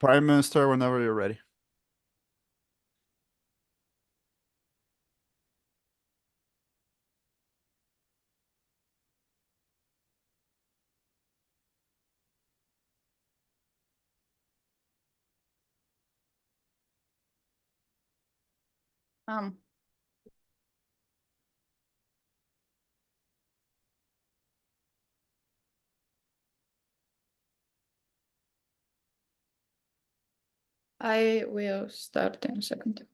Prime Minister, whenever you're ready. I will start in a second.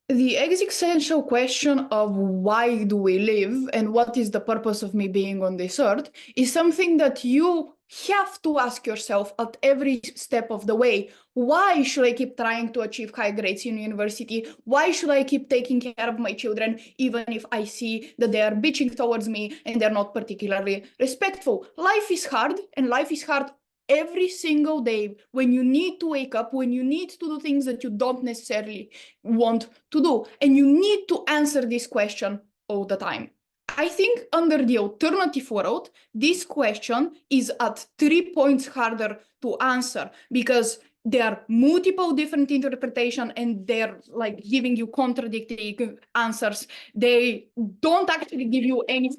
The existential question of why do we live and what is the purpose of me being on this earth is something that you have to ask yourself at every step of the way. Why should I keep trying to achieve high grades in university? Why should I keep taking care of my children, even if I see that they are bitching towards me and they're not particularly respectful? Life is hard, and life is hard every single day when you need to wake up, when you need to do things that you don't necessarily want to do. And you need to answer this question all the time. I think under the alternative world, this question is at 3 points harder to answer because there are multiple different interpretations and they're like giving you contradictory answers. They don't actually give you any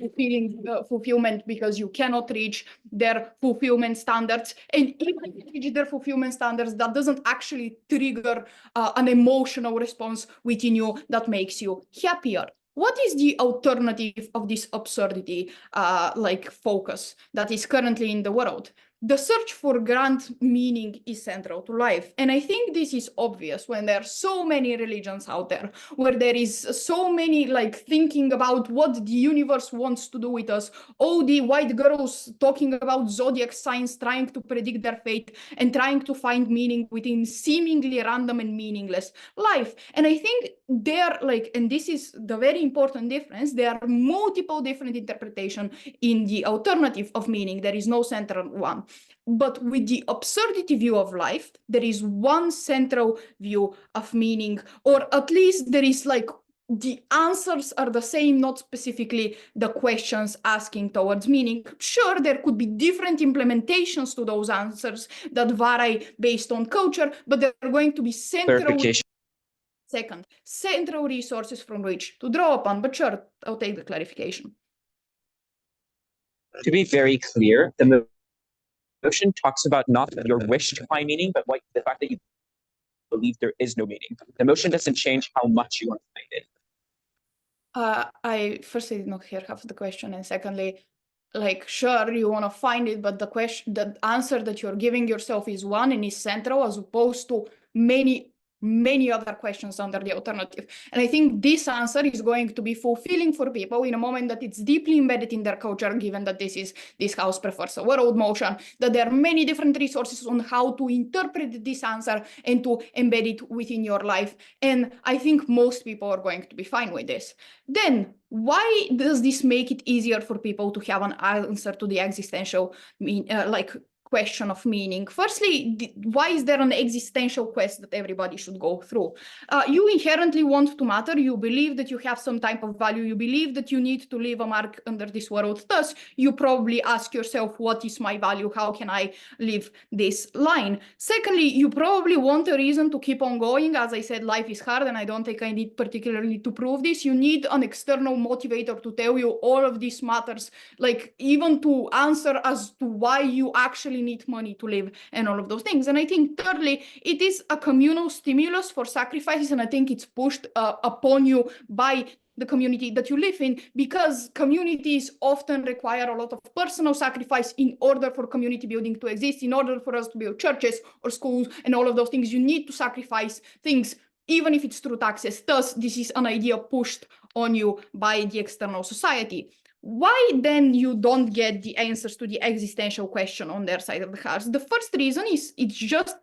fulfillment because you cannot reach their fulfillment standards. And even if you reach their fulfillment standards, that doesn't actually trigger an emotional response within you that makes you happier. What is the alternative of this absurdity focus that is currently in the world? The search for grand meaning is central to life. And I think this is obvious when there are so many religions out there, where there is so many thinking about what the universe wants to do with us, all the white girls talking about zodiac signs, trying to predict their fate and trying to find meaning within seemingly random and meaningless life. And I think there, and this is the very important difference, there are multiple different interpretations in the alternative of meaning. There is no central one. But with the absurdity view of life, there is one central view of meaning, or at least there is the answers are the same, not specifically the questions asking towards meaning. Sure, there could be different implementations to those answers that vary based on culture, but they're going to be central resources from which to draw upon. But sure, I'll take the clarification. To be very clear, the motion talks about not your wish to find meaning, but the fact that you believe there is no meaning. The motion doesn't change how much you want to find it. I firstly did not hear half of the question, and secondly, sure, you want to find it, but the answer that you're giving yourself is one and is central, as opposed to many other questions under the alternative. And I think this answer is going to be fulfilling for people in a moment that it's deeply embedded in their culture, given that this house prefers a world motion, that there are many different resources on how to interpret this answer and to embed it within your life. And I think most people are going to be fine with this. Then, why does this make it easier for people to have an answer to the existential question of meaning? Firstly, why is there an existential quest that everybody should go through? You inherently want to matter. You believe that you have some type of value. You believe that you need to leave a mark under this world. Thus, you probably ask yourself, what is my value? How can I live this line? Secondly, you probably want a reason to keep on going. As I said, life is hard, and I don't think I need particularly to prove this. You need an external motivator to tell you all of this matters, even to answer as to why you actually need money to live and all of those things. And I think thirdly, it is a communal stimulus for sacrifices, and I think it's pushed upon you by the community that you live in, because communities often require a lot of personal sacrifice in order for community building to exist. In order for us to build churches or schools and all of those things, you need to sacrifice things, even if it's through taxes. Thus, this is an idea pushed on you by the external society. Why then you don't get the answers to the existential question on their side of the house? The first reason is it's just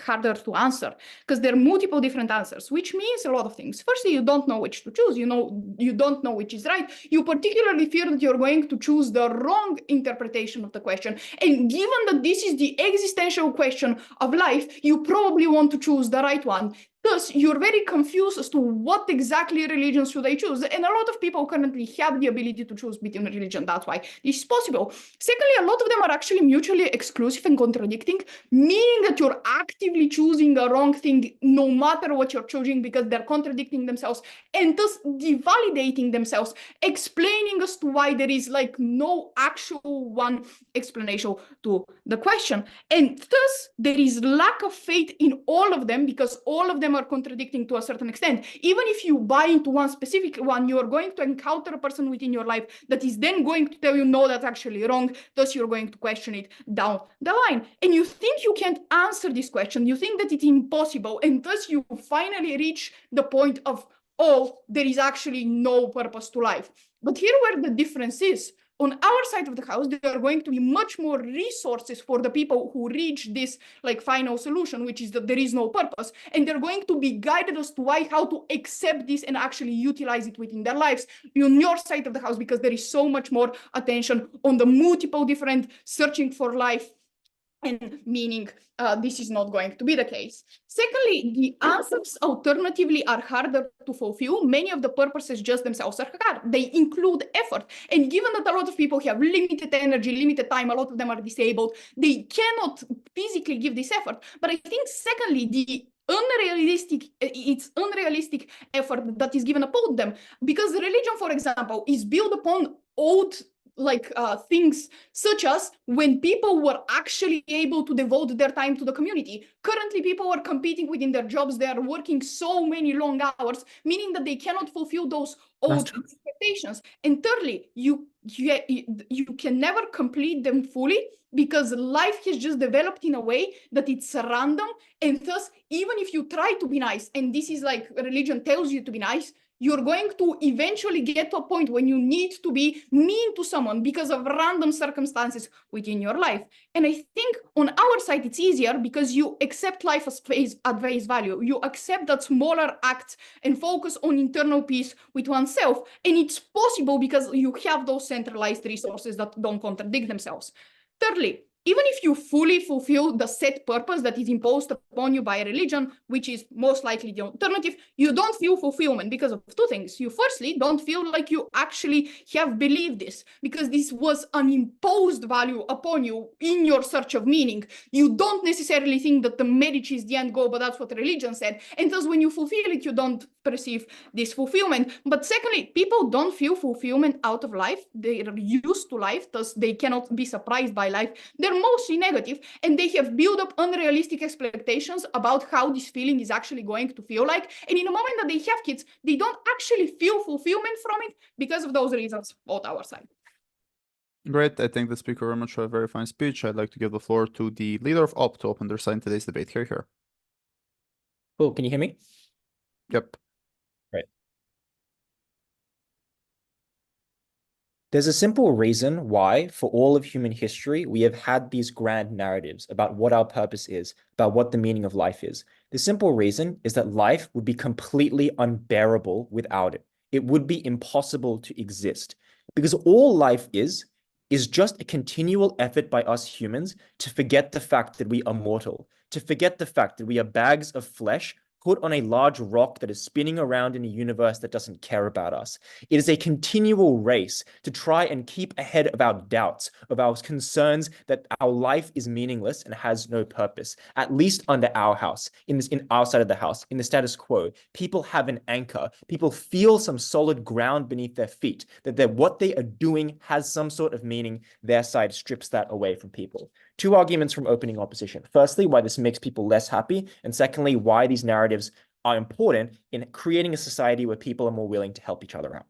harder to answer, because there are multiple different answers, which means a lot of things. Firstly, you don't know which to choose. You don't know which is right. You particularly fear that you're going to choose the wrong interpretation of the question. And given that this is the existential question of life, you probably want to choose the right one. thus you're very confused as to what exactly religion should I choose. And a lot of people currently have the ability to choose between religion. That's why this is possible. Secondly, a lot of them are actually mutually exclusive and contradicting, meaning that you're actively choosing the wrong thing no matter what you're choosing, because they're contradicting themselves and thus devalidating themselves, explaining as to why there is like no actual one explanation to the question. And thus there is lack of faith in all of them, because all of them are contradicting to a certain extent. Even if you buy into one specific one, you are going to encounter a person within your life that is then going to tell you, no, that's actually wrong. Thus you're going to question it down the line. And you think you can't answer this question. You think that it's impossible. And thus you finally reach the point of, oh, there is actually no purpose to life. But here where the difference is, on our side of the house, there are going to be much more resources for the people who reach this like final solution, which is that there is no purpose. And they're going to be guided as to why, how to accept this and actually utilize it within their lives on your side of the house, because there is so much more attention on the multiple different searching for life and meaning. This is not going to be the case. Secondly, the answers alternatively are harder to fulfill. Many of the purposes just themselves are hard. They include effort. And given that a lot of people have limited energy, limited time, a lot of them are disabled, they cannot physically give this effort. But I think secondly, it's unrealistic effort that is given upon them, because religion, for example, is built upon old things such as when people were actually able to devote their time to the community. Currently, people are competing within their jobs. They are working so many long hours, meaning that they cannot fulfill those old expectations. And thirdly, you can never complete them fully, because life has just developed in a way that it's random. And thus, even if you try to be nice, and this is like religion tells you to be nice, you're going to eventually get to a point when you need to be mean to someone because of random circumstances within your life. And I think on our side, it's easier because you accept life at face value. You accept that smaller acts and focus on internal peace with oneself. And it's possible because you have those centralized resources that don't contradict themselves. Thirdly, even if you fully fulfill the set purpose that is imposed upon you by religion, which is most likely the alternative, you don't feel fulfillment because of two things. You firstly don't feel like you actually have believed this, because this was an imposed value upon you in your search of meaning. You don't necessarily think that the marriage is the end goal, but that's what religion said. And thus when you fulfill it, you don't perceive this fulfillment. But secondly, people don't feel fulfillment out of life. They are used to life, thus they cannot be surprised by life. They're mostly negative, and they have built up unrealistic expectations about how this feeling is actually going to feel like. And in the moment that they have kids, they don't actually feel fulfillment from it because of those reasons on our side. Great. I think the speaker very much had a very fine speech. I'd like to give the floor to the leader of OP to open their side in today's debate. Here. Cool. Can you hear me? Yep. Right. There's a simple reason why, for all of human history, we have had these grand narratives about what our purpose is, about what the meaning of life is. The simple reason is that life would be completely unbearable without it. It would be impossible to exist, because all life is just a continual effort by us humans to forget the fact that we are mortal, to forget the fact that we are bags of flesh put on a large rock that is spinning around in a universe that doesn't care about us. It is a continual race to try and keep ahead of our doubts, of our concerns that our life is meaningless and has no purpose, at least under our house, in our side of the house, in the status quo. People have an anchor. People feel some solid ground beneath their feet, that what they are doing has some sort of meaning. Their side strips that away from people. Two arguments from opening opposition. Firstly, why this makes people less happy, and secondly, why these narratives are important in creating a society where people are more willing to help each other out.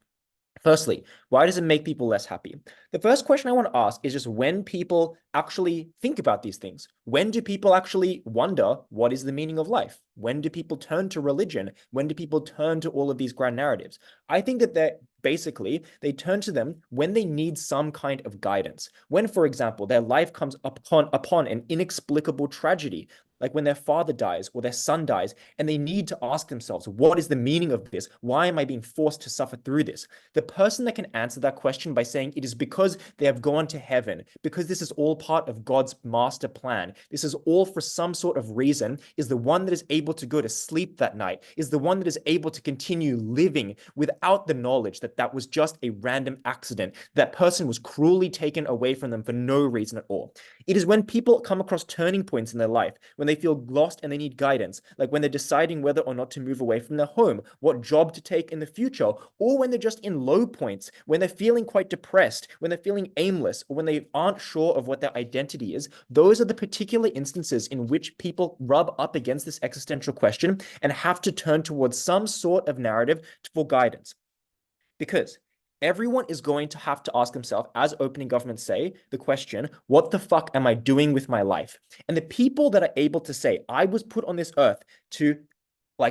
Firstly, why does it make people less happy? The first question I want to ask is just when people actually think about these things. When do people actually wonder what is the meaning of life? When do people turn to religion? When do people turn to all of these grand narratives? I think that they turn to them when they need some kind of guidance. When, for example, their life comes upon an inexplicable tragedy, like when their father dies or their son dies, and they need to ask themselves, what is the meaning of this? Why am I being forced to suffer through this? The person that can answer that question by saying it is because they have gone to heaven, because this is all part of God's master plan, this is all for some sort of reason, is the one that is able to go to sleep that night, is the one that is able to continue living without the knowledge that that was just a random accident, that person was cruelly taken away from them for no reason at all. It is when people come across turning points in their life, when they feel lost and they need guidance, like when they're deciding whether or not to move away from their home, what job to take in the future, or when they're just in low points, when they're feeling quite depressed, when they're feeling aimless, or when they aren't sure of what their identity is. Those are the particular instances in which people rub up against this existential question and have to turn towards some sort of narrative for guidance. Because everyone is going to have to ask themselves, as opening governments say, the question, what the fuck am I doing with my life? And the people that are able to say, I was put on this earth to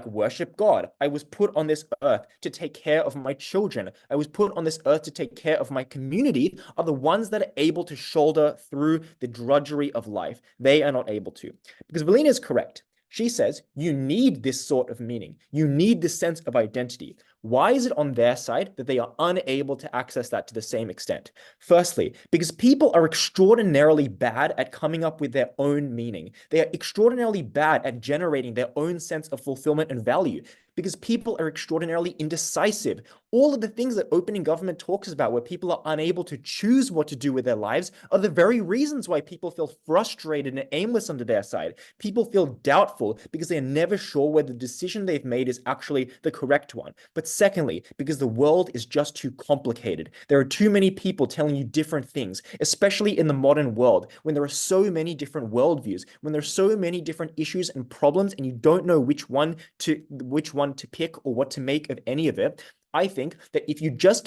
worship God. I was put on this earth to take care of my children. I was put on this earth to take care of my community, are the ones that are able to shoulder through the drudgery of life. They are not able to. Because Valina is correct. She says, you need this sort of meaning. You need this sense of identity. Why is it on their side that they are unable to access that to the same extent? Firstly, because people are extraordinarily bad at coming up with their own meaning. They are extraordinarily bad at generating their own sense of fulfillment and value, because people are extraordinarily indecisive. All of the things that opening government talks about, where people are unable to choose what to do with their lives, are the very reasons why people feel frustrated and aimless under their side. People feel doubtful because they're never sure whether the decision they've made is actually the correct one. But secondly, because the world is just too complicated. There are too many people telling you different things, especially in the modern world, when there are so many different worldviews, when there are so many different issues and problems, and you don't know which one to pick or what to make of any of it. I think that if you just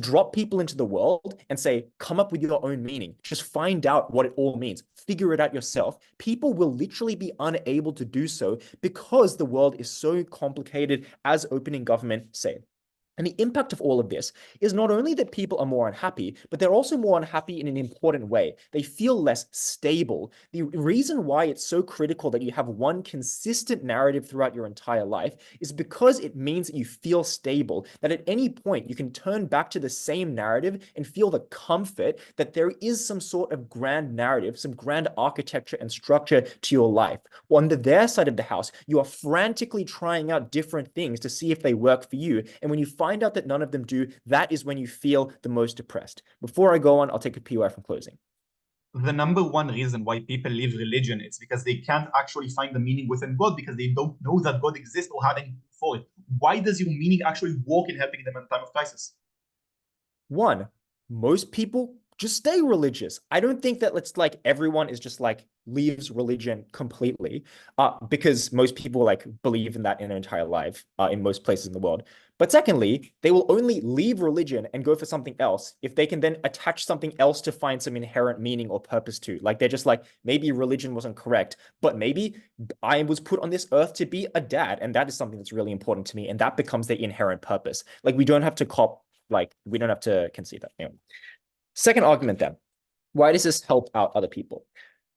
drop people into the world and say, come up with your own meaning, just find out what it all means, figure it out yourself, people will literally be unable to do so because the world is so complicated, as opening government say. And the impact of all of this is not only that people are more unhappy, but they're also more unhappy in an important way. They feel less stable. The reason why it's so critical that you have one consistent narrative throughout your entire life is because it means that you feel stable, that at any point you can turn back to the same narrative and feel the comfort that there is some sort of grand narrative, some grand architecture and structure to your life. On their side of the house, you are frantically trying out different things to see if they work for you. And when you find out that none of them do, that is when you feel the most depressed. Before I go on, I'll take a POI from closing. The number one reason why people leave religion is because they can't actually find the meaning within God, because they don't know that God exists or have anything for it. Why does your meaning actually work in helping them in time of crisis? One, most people just stay religious. I don't think that it's like everyone is just like leaves religion completely, because most people like believe in that in their entire life, in most places in the world. But secondly, they will only leave religion and go for something else if they can then attach something else to find some inherent meaning or purpose to. Like they're just like, maybe religion wasn't correct, but maybe I was put on this earth to be a dad, and that is something that's really important to me, and that becomes their inherent purpose. Like we don't have to concede that. Anyway. Second argument then, why does this help out other people?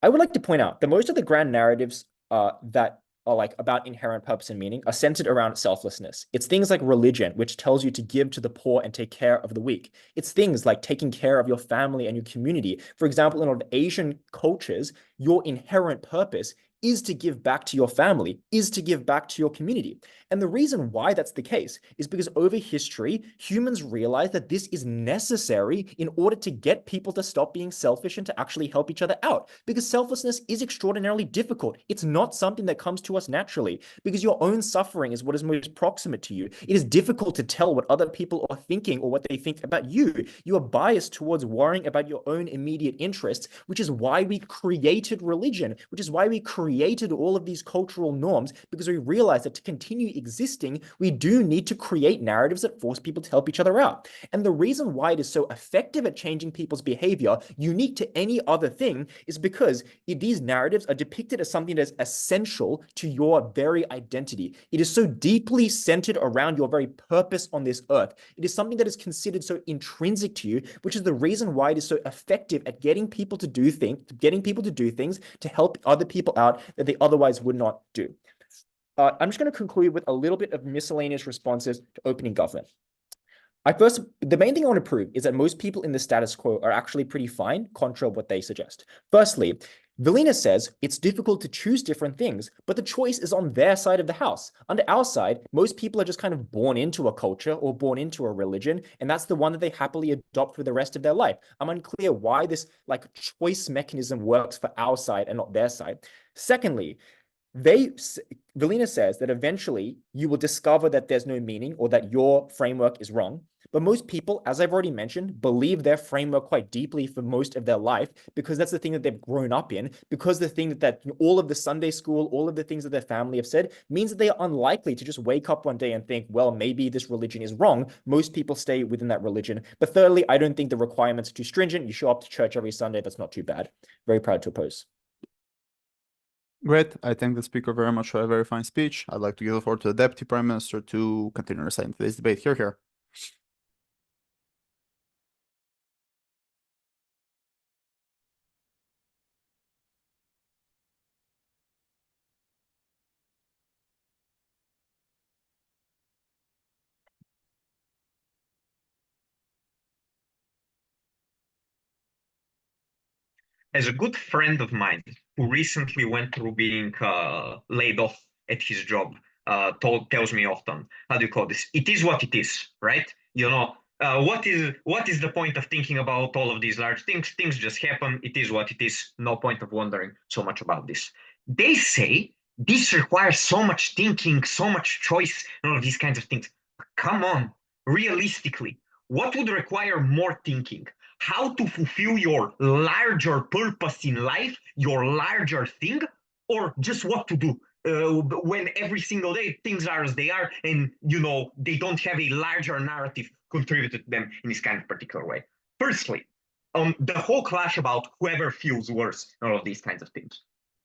I would like to point out that most of the grand narratives that are like about inherent purpose and meaning are centered around selflessness. It's things like religion, which tells you to give to the poor and take care of the weak. It's things like taking care of your family and your community. For example, in a lot of Asian cultures, your inherent purpose is to give back to your family, is to give back to your community. And the reason why that's the case is because over history, humans realize that this is necessary in order to get people to stop being selfish and to actually help each other out. Because selflessness is extraordinarily difficult. It's not something that comes to us naturally, because your own suffering is what is most proximate to you. It is difficult to tell what other people are thinking or what they think about you. You are biased towards worrying about your own immediate interests, which is why we created religion, which is why we created all of these cultural norms, because we realized that to continue existing, we do need to create narratives that force people to help each other out. And the reason why it is so effective at changing people's behavior, unique to any other thing, is because these narratives are depicted as something that is essential to your very identity. It is so deeply centered around your very purpose on this earth. It is something that is considered so intrinsic to you, which is the reason why it is so effective at getting people to do things to help other people out that they otherwise would not do. I'm just going to conclude with a little bit of miscellaneous responses to opening government. The main thing I want to prove is that most people in the status quo are actually pretty fine, contra what they suggest. Firstly, Velina says it's difficult to choose different things, but the choice is on their side of the house. Under our side, most people are just kind of born into a culture or born into a religion, and that's the one that they happily adopt for the rest of their life. I'm unclear why this choice mechanism works for our side and not their side. Secondly, Velina says that eventually you will discover that there's no meaning or that your framework is wrong. But most people, as I've already mentioned, believe their framework quite deeply for most of their life because that's the thing that they've grown up in, because the thing that all of the Sunday school, all of the things that their family have said means that they are unlikely to just wake up one day and think, well, maybe this religion is wrong. Most people stay within that religion. But thirdly, I don't think the requirements are too stringent. You show up to church every Sunday. That's not too bad. Very proud to oppose. Great. I thank the speaker very much for a very fine speech. I'd like to give the floor to the Deputy Prime Minister to continue reciting today's debate. Here. As a good friend of mine who recently went through being laid off at his job tells me often, how do you call this? It is what it is, right? You know, what is the point of thinking about all of these large things? Things just happen. It is what it is. No point of wondering so much about this. They say this requires so much thinking, so much choice, and all of these kinds of things. Come on, realistically, what would require more thinking? How to fulfill your larger purpose in life, your larger thing, or just what to do when every single day things are as they are and, you know, they don't have a larger narrative contributed to them in this kind of particular way. Firstly, the whole clash about whoever feels worse and all of these kinds of things.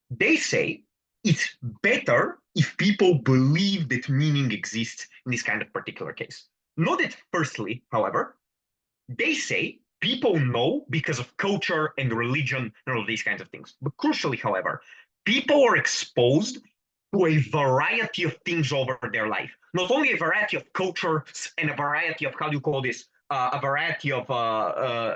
They say it's better if people believe that meaning exists in this kind of particular case. Not that firstly, however, they say people know because of culture and religion and all these kinds of things. But crucially, however, people are exposed to a variety of things over their life. Not only a variety of cultures and a variety of, how do you call this, a variety of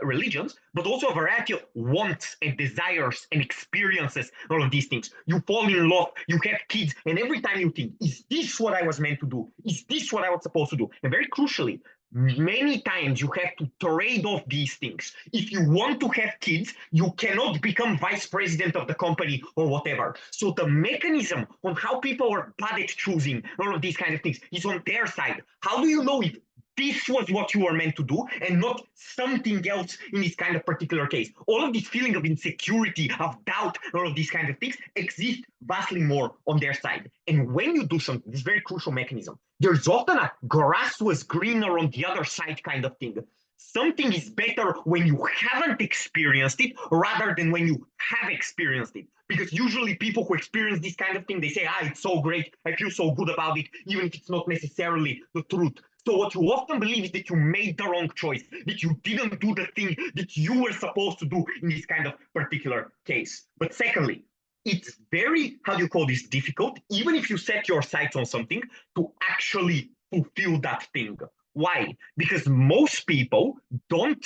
religions, but also a variety of wants and desires and experiences, all of these things. You fall in love, you have kids, and every time you think, is this what I was meant to do? Is this what I was supposed to do? And very crucially, many times you have to trade off these things. If you want to have kids, you cannot become vice president of the company or whatever. So the mechanism on how people are bad at choosing all of these kind of things is on their side. How do you know if this was what you were meant to do and not something else in this kind of particular case? All of this feeling of insecurity, of doubt, all of these kind of things exist vastly more on their side. And when you do something, this very crucial mechanism, there's often a grass was greener on the other side kind of thing. Something is better when you haven't experienced it rather than when you have experienced it. Because usually people who experience this kind of thing, they say, it's so great, I feel so good about it, even if it's not necessarily the truth. So what you often believe is that you made the wrong choice, that you didn't do the thing that you were supposed to do in this kind of particular case. But secondly, it's very, how do you call this, difficult, even if you set your sights on something, to actually fulfill that thing. Why? Because most people don't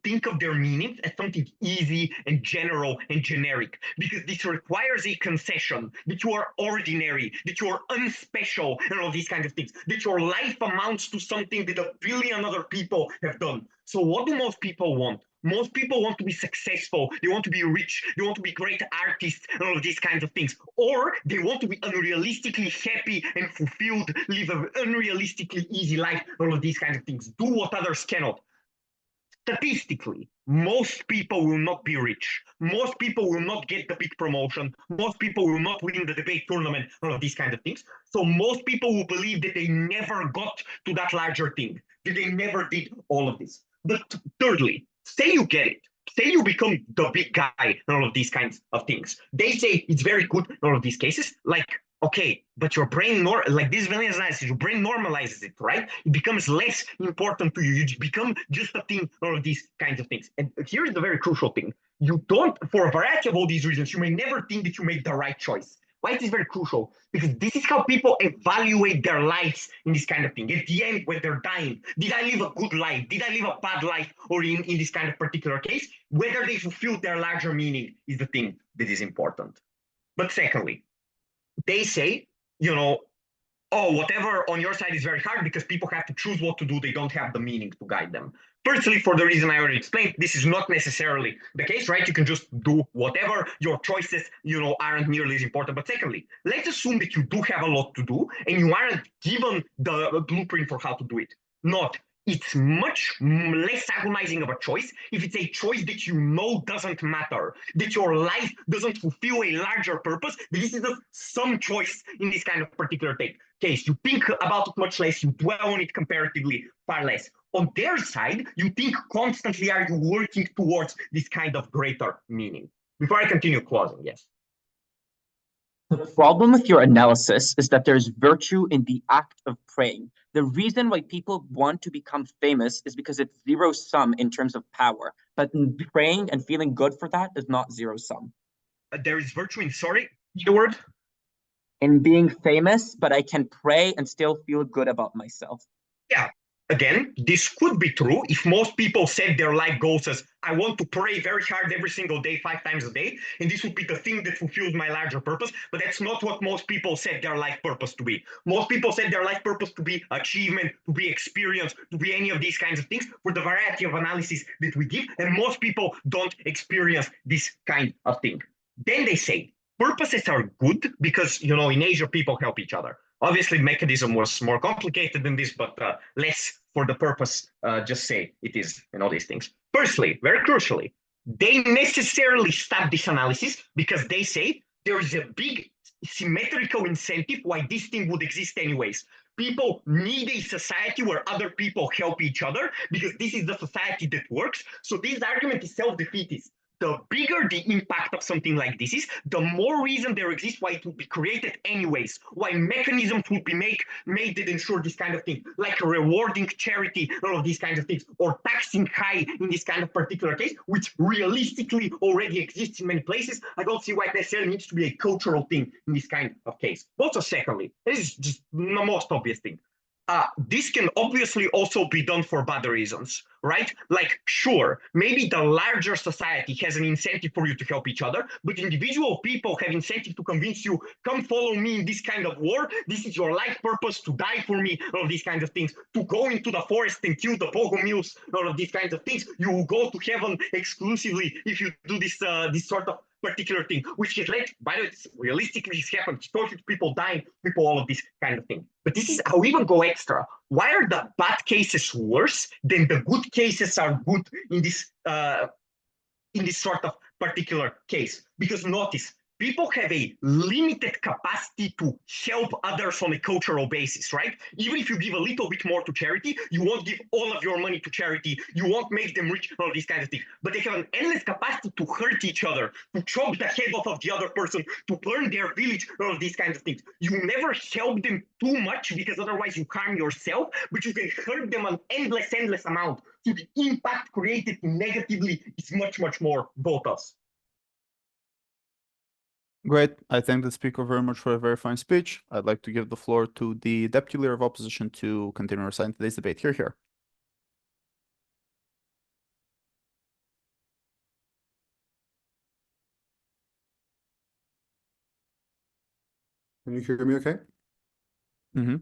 think of their meanings as something easy and general and generic, because this requires a concession that you are ordinary, that you are unspecial, and all these kinds of things, that your life amounts to something that a billion other people have done. So what do most people want? Most people want to be successful, they want to be rich, they want to be great artists, and all of these kinds of things. Or they want to be unrealistically happy and fulfilled, live an unrealistically easy life, all of these kinds of things, do what others cannot. statistically, most people will not be rich. Most people will not get the big promotion. Most people will not win the debate tournament, all of these kind of things. So most people will believe that they never got to that larger thing, that they never did all of this. But thirdly, say you get it. Say you become the big guy and all of these kinds of things. They say it's very good in all of these cases. Like, okay, but your brain, like this Villians analysis, your brain normalizes it, right? It becomes less important to you. You become just a thing, all of these kinds of things. And here's the very crucial thing. You don't, for a variety of all these reasons, you may never think that you made the right choice. Why it is very crucial? Because this is how people evaluate their lives in this kind of thing. At the end, when they're dying, did I live a good life? Did I live a bad life? Or in this kind of particular case, whether they fulfill their larger meaning is the thing that is important. But secondly, they say, oh, whatever on your side is very hard because people have to choose what to do. They don't have the meaning to guide them. Firstly, for the reason I already explained, this is not necessarily the case, right? You can just do whatever. Your choices, aren't nearly as important. But secondly, let's assume that you do have a lot to do and you aren't given the blueprint for how to do it. Not. It's much less agonizing of a choice if it's a choice that doesn't matter, that your life doesn't fulfill a larger purpose. This is just some choice in this kind of particular case. You think about it much less, you dwell on it comparatively far less. On their side, you think constantly, are you working towards this kind of greater meaning? Before I continue closing, yes. The problem with your analysis is that there's virtue in the act of praying. The reason why people want to become famous is because it's zero sum in terms of power. But praying and feeling good for that is not zero sum. There is virtue in, sorry, the word? In being famous, but I can pray and still feel good about myself. Yeah. Again, this could be true if most people set their life goals as, I want to pray very hard every single day, 5 times a day, and this would be the thing that fulfills my larger purpose, but that's not what most people set their life purpose to be. Most people set their life purpose to be achievement, to be experience, to be any of these kinds of things for the variety of analysis that we give, and most people don't experience this kind of thing. Then they say, purposes are good because, in Asia, people help each other. Obviously, mechanism was more complicated than this, but less for the purpose, just say it is, and all these things. Firstly, very crucially, they necessarily stop this analysis because they say there is a big symmetrical incentive why this thing would exist anyways. People need a society where other people help each other because this is the society that works. So this argument is self-defeatist. The bigger the impact of something like this is, the more reason there exists why it would be created anyways, why mechanisms would be made that ensure this kind of thing, like rewarding charity, all of these kinds of things, or taxing high in this kind of particular case, which realistically already exists in many places. I don't see why it necessarily needs to be a cultural thing in this kind of case. Also, secondly, this is just the most obvious thing. This can obviously also be done for bad reasons, right? Like, sure, maybe the larger society has an incentive for you to help each other, but individual people have incentive to convince you, come follow me in this kind of war. This is your life purpose, to die for me, all of these kinds of things, to go into the forest and kill the Bogomils, all of these kinds of things. You will go to heaven exclusively if you do this sort of particular thing, which has led, by the way, realistically has happened, historically, people dying, people, all of this kind of thing. But this is, I'll even go extra. Why are the bad cases worse than the good cases are good in this sort of particular case? Because notice, people have a limited capacity to help others on a cultural basis, right? Even if you give a little bit more to charity, you won't give all of your money to charity. You won't make them rich, all these kinds of things. But they have an endless capacity to hurt each other, to chop the head off of the other person, to burn their village, all of these kinds of things. You never help them too much because otherwise you harm yourself, but you can hurt them an endless amount. So the impact created negatively is much, much more bogus. Great. I thank the speaker very much for a very fine speech. I'd like to give the floor to the Deputy Leader of Opposition to continue reciting today's debate. Here. Can you hear me okay? Mm-hmm.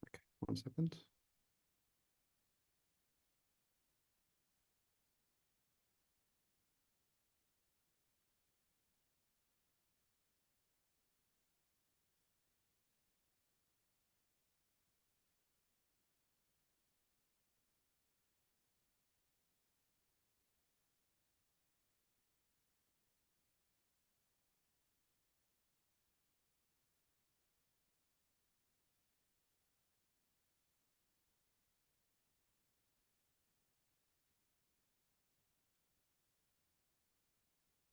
Okay, 1 second.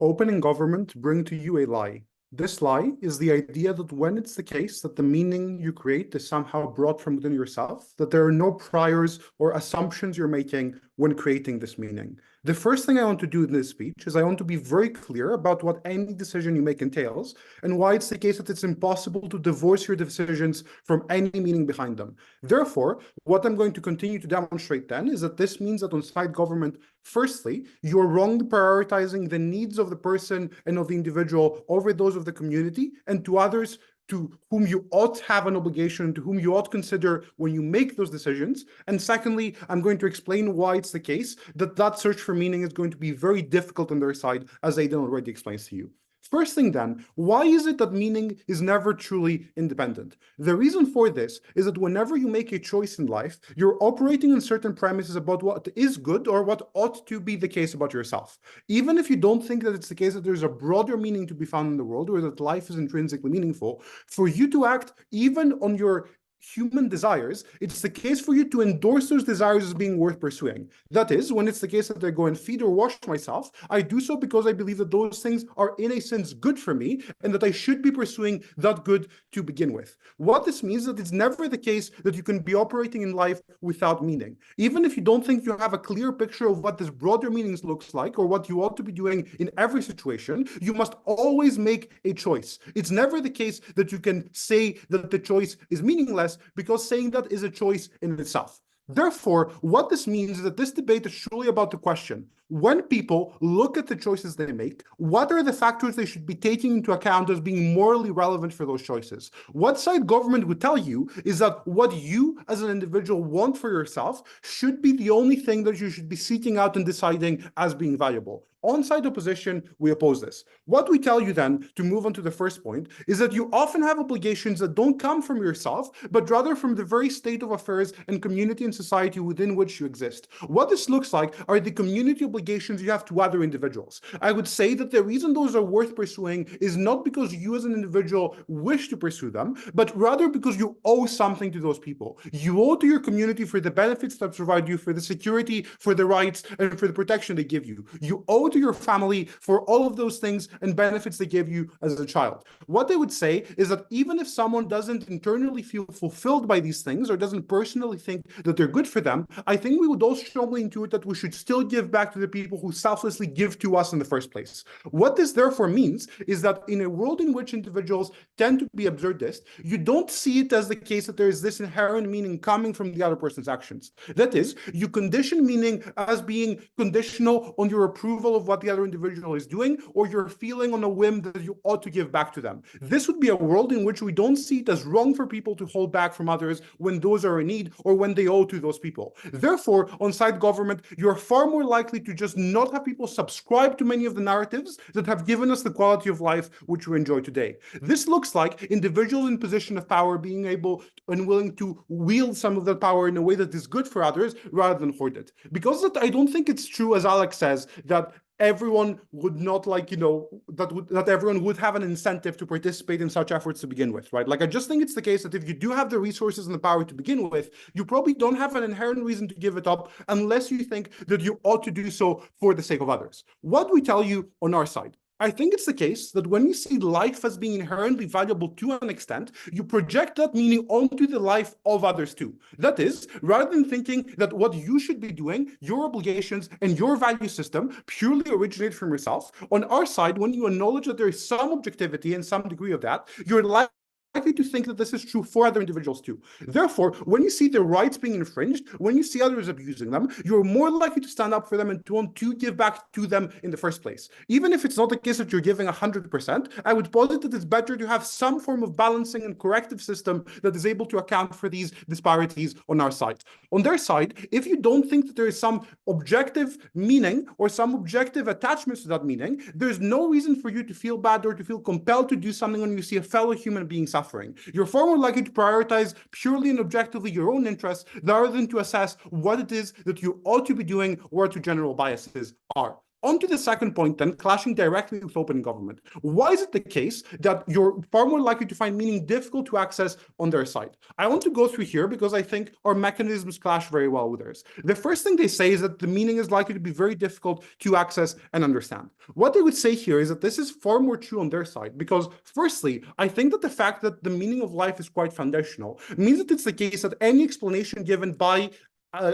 opening government bring to you a lie. This lie is the idea that when it's the case that the meaning you create is somehow brought from within yourself, that there are no priors or assumptions you're making when creating this meaning. The first thing I want to do in this speech is I want to be very clear about what any decision you make entails and why it's the case that it's impossible to divorce your decisions from any meaning behind them. Therefore, what I'm going to continue to demonstrate then is that this means that on side government, firstly, you're wrongly prioritizing the needs of the person and of the individual over those of the community, and to others to whom you ought to have an obligation, to whom you ought to consider when you make those decisions. And secondly, I'm going to explain why it's the case that that search for meaning is going to be very difficult on their side, as Aidan already explains to you. First thing then, why is it that meaning is never truly independent? The reason for this is that whenever you make a choice in life, you're operating on certain premises about what is good or what ought to be the case about yourself. Even if you don't think that it's the case that there's a broader meaning to be found in the world or that life is intrinsically meaningful, for you to act even on your human desires, it's the case for you to endorse those desires as being worth pursuing. That is, when it's the case that I go and feed or wash myself, I do so because I believe that those things are in a sense good for me and that I should be pursuing that good to begin with. What this means is that it's never the case that you can be operating in life without meaning. Even if you don't think you have a clear picture of what this broader meaning looks like or what you ought to be doing in every situation, you must always make a choice. It's never the case that you can say that the choice is meaningless, because saying that is a choice in itself. Therefore, what this means is that this debate is truly about the question: when people look at the choices they make, what are the factors they should be taking into account as being morally relevant for those choices? What side government would tell you is that what you as an individual want for yourself should be the only thing that you should be seeking out and deciding as being valuable. On-side opposition, we oppose this. What we tell you then, to move on to the first point, is that you often have obligations that don't come from yourself, but rather from the very state of affairs and community and society within which you exist. What this looks like are the community obligations you have to other individuals. I would say that the reason those are worth pursuing is not because you as an individual wish to pursue them, but rather because you owe something to those people. You owe to your community for the benefits that provide you, for the security, for the rights, and for the protection they give you. You owe to your family for all of those things and benefits they give you as a child. What they would say is that even if someone doesn't internally feel fulfilled by these things or doesn't personally think that they're good for them, I think we would all strongly intuit that we should still give back to the people who selflessly give to us in the first place. What this therefore means is that in a world in which individuals tend to be absurdist, you don't see it as the case that there is this inherent meaning coming from the other person's actions. That is, you condition meaning as being conditional on your approval of what the other individual is doing, or your feeling on a whim that you ought to give back to them. This would be a world in which we don't see it as wrong for people to hold back from others when those are in need or when they owe to those people. Therefore, on side government, you're far more likely to just not have people subscribe to many of the narratives that have given us the quality of life which we enjoy today. This looks like individuals in position of power being able and willing to wield some of that power in a way that is good for others rather than hoard it. Because I don't think it's true, as Alex says, that everyone would not that everyone would have an incentive to participate in such efforts to begin with, right? Like, I just think it's the case that if you do have the resources and the power to begin with, you probably don't have an inherent reason to give it up unless you think that you ought to do so for the sake of others. What we tell you on our side: I think it's the case that when you see life as being inherently valuable to an extent, you project that meaning onto the life of others too. That is, rather than thinking that what you should be doing, your obligations and your value system purely originate from yourself, on our side, when you acknowledge that there is some objectivity and some degree of that, you're likely to think that this is true for other individuals too. Therefore, when you see their rights being infringed, when you see others abusing them, you're more likely to stand up for them and to want to give back to them in the first place. Even if it's not the case that you're giving 100%, I would posit that it's better to have some form of balancing and corrective system that is able to account for these disparities on our side. On their side, if you don't think that there is some objective meaning or some objective attachments to that meaning, there's no reason for you to feel bad or to feel compelled to do something when you see a fellow human being suffering. You're far more likely to prioritize purely and objectively your own interests rather than to assess what it is that you ought to be doing or what your general biases are. On to the second point then, clashing directly with open government. Why is it the case that you're far more likely to find meaning difficult to access on their side? I want to go through here because I think our mechanisms clash very well with theirs. The first thing they say is that the meaning is likely to be very difficult to access and understand. What they would say here is that this is far more true on their side because, firstly, I think that the fact that the meaning of life is quite foundational means that it's the case that any explanation given by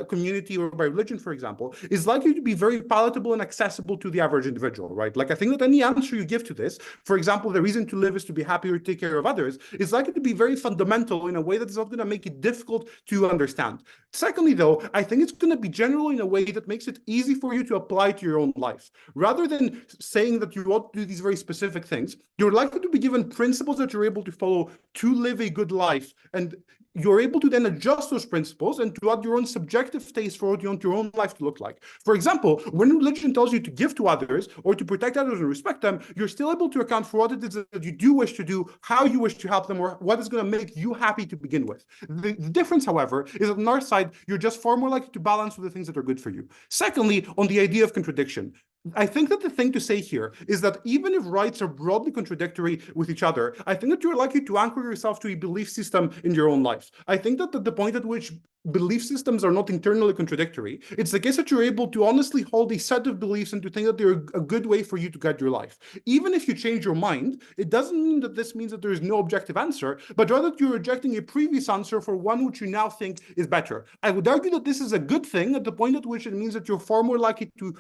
community or by religion, for example, is likely to be very palatable and accessible to the average individual, right? Like, I think that any answer you give to this, for example, the reason to live is to be happy or take care of others, is likely to be very fundamental in a way that is not going to make it difficult to understand. Secondly, though, I think it's going to be general in a way that makes it easy for you to apply to your own life. Rather than saying that you ought to do these very specific things, you're likely to be given principles that you're able to follow to live a good life. And you're able to then adjust those principles and to add your own subjective taste for what you want your own life to look like. For example, when religion tells you to give to others or to protect others and respect them, you're still able to account for what it is that you do wish to do, how you wish to help them, or what is going to make you happy to begin with. The difference, however, is that on our side, you're just far more likely to balance with the things that are good for you. Secondly, on the idea of contradiction, I think that the thing to say here is that even if rights are broadly contradictory with each other, I think that you're likely to anchor yourself to a belief system in your own life. I think that the point at which belief systems are not internally contradictory, it's the case that you're able to honestly hold a set of beliefs and to think that they're a good way for you to guide your life. Even if you change your mind, it doesn't mean that this means that there is no objective answer, but rather that you're rejecting a previous answer for one which you now think is better. I would argue that this is a good thing at the point at which it means that you're far more likely to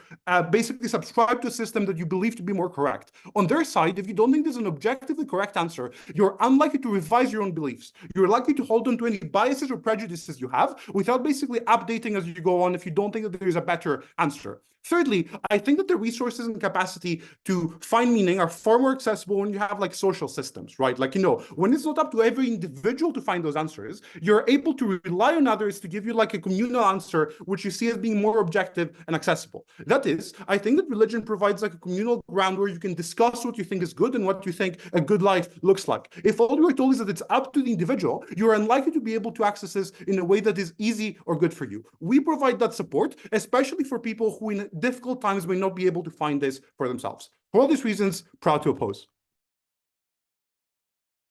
basically subscribe to a system that you believe to be more correct. On their side, if you don't think there's an objectively correct answer, you're unlikely to revise your own beliefs. You're likely to hold on to any biases or prejudices you have without basically updating as you go on if you don't think that there is a better answer. Thirdly, I think that the resources and capacity to find meaning are far more accessible when you have like social systems, right? Like, when it's not up to every individual to find those answers, you're able to rely on others to give you like a communal answer, which you see as being more objective and accessible. That is, I think that religion provides like a communal ground where you can discuss what you think is good and what you think a good life looks like. If all you are told is that it's up to the individual, you're unlikely to be able to access this in a way that is easy or good for you. We provide that support, especially for people who in difficult times may not be able to find this for themselves. For all these reasons, proud to oppose.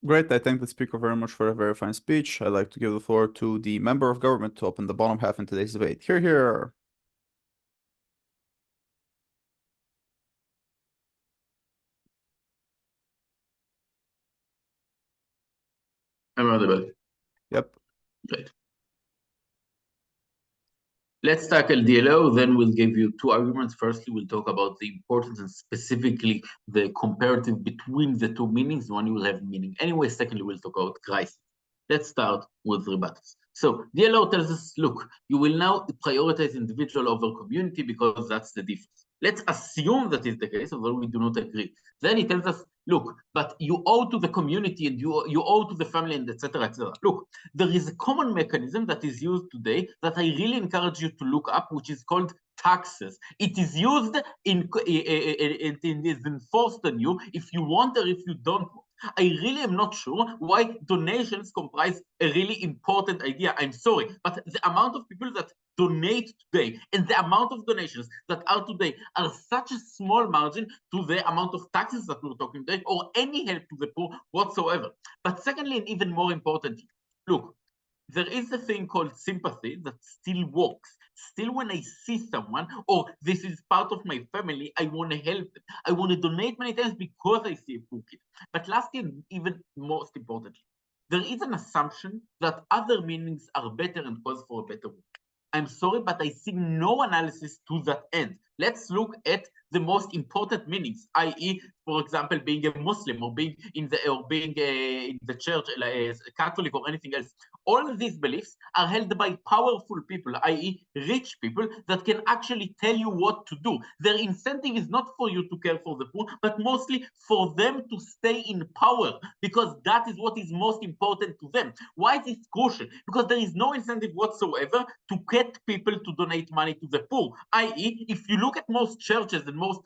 Great, I thank the speaker very much for a very fine speech. I'd like to give the floor to the member of government to open the bottom half in today's debate. Hear, hear. I'm audible. Yep. Great. Let's tackle DLO, then we'll give you two arguments. Firstly, we'll talk about the importance and specifically the comparative between the two meanings. One will have meaning anyway. Secondly, we'll talk about crisis. Let's start with rebuttals. So DLO tells us, look, you will now prioritize individual over community because that's the difference. Let's assume that is the case, although we do not agree. Then he tells us, look, but you owe to the community and you owe to the family and etc. etc. Look, there is a common mechanism that is used today that I really encourage you to look up, which is called taxes. It is used it is enforced on you if you want or if you don't want. I really am not sure why donations comprise a really important idea. I'm sorry, but the amount of people that donate today and the amount of donations that are today are such a small margin to the amount of taxes that we're talking today or any help to the poor whatsoever. But secondly, and even more importantly, look, there is a thing called sympathy that still works. Still, when I see someone, or this is part of my family, I want to help them. I want to donate many times because I see a poor kid. But lastly, and even most importantly, there is an assumption that other meanings are better and cause for a better world. I'm sorry, but I see no analysis to that end. Let's look at the most important meanings, i.e., for example, being a Muslim or being in the church, like a Catholic or anything else. All of these beliefs are held by powerful people, i.e., rich people that can actually tell you what to do. Their incentive is not for you to care for the poor, but mostly for them to stay in power, because that is what is most important to them. Why is this crucial? Because there is no incentive whatsoever to get people to donate money to the poor, i.e., if you look look at most churches and most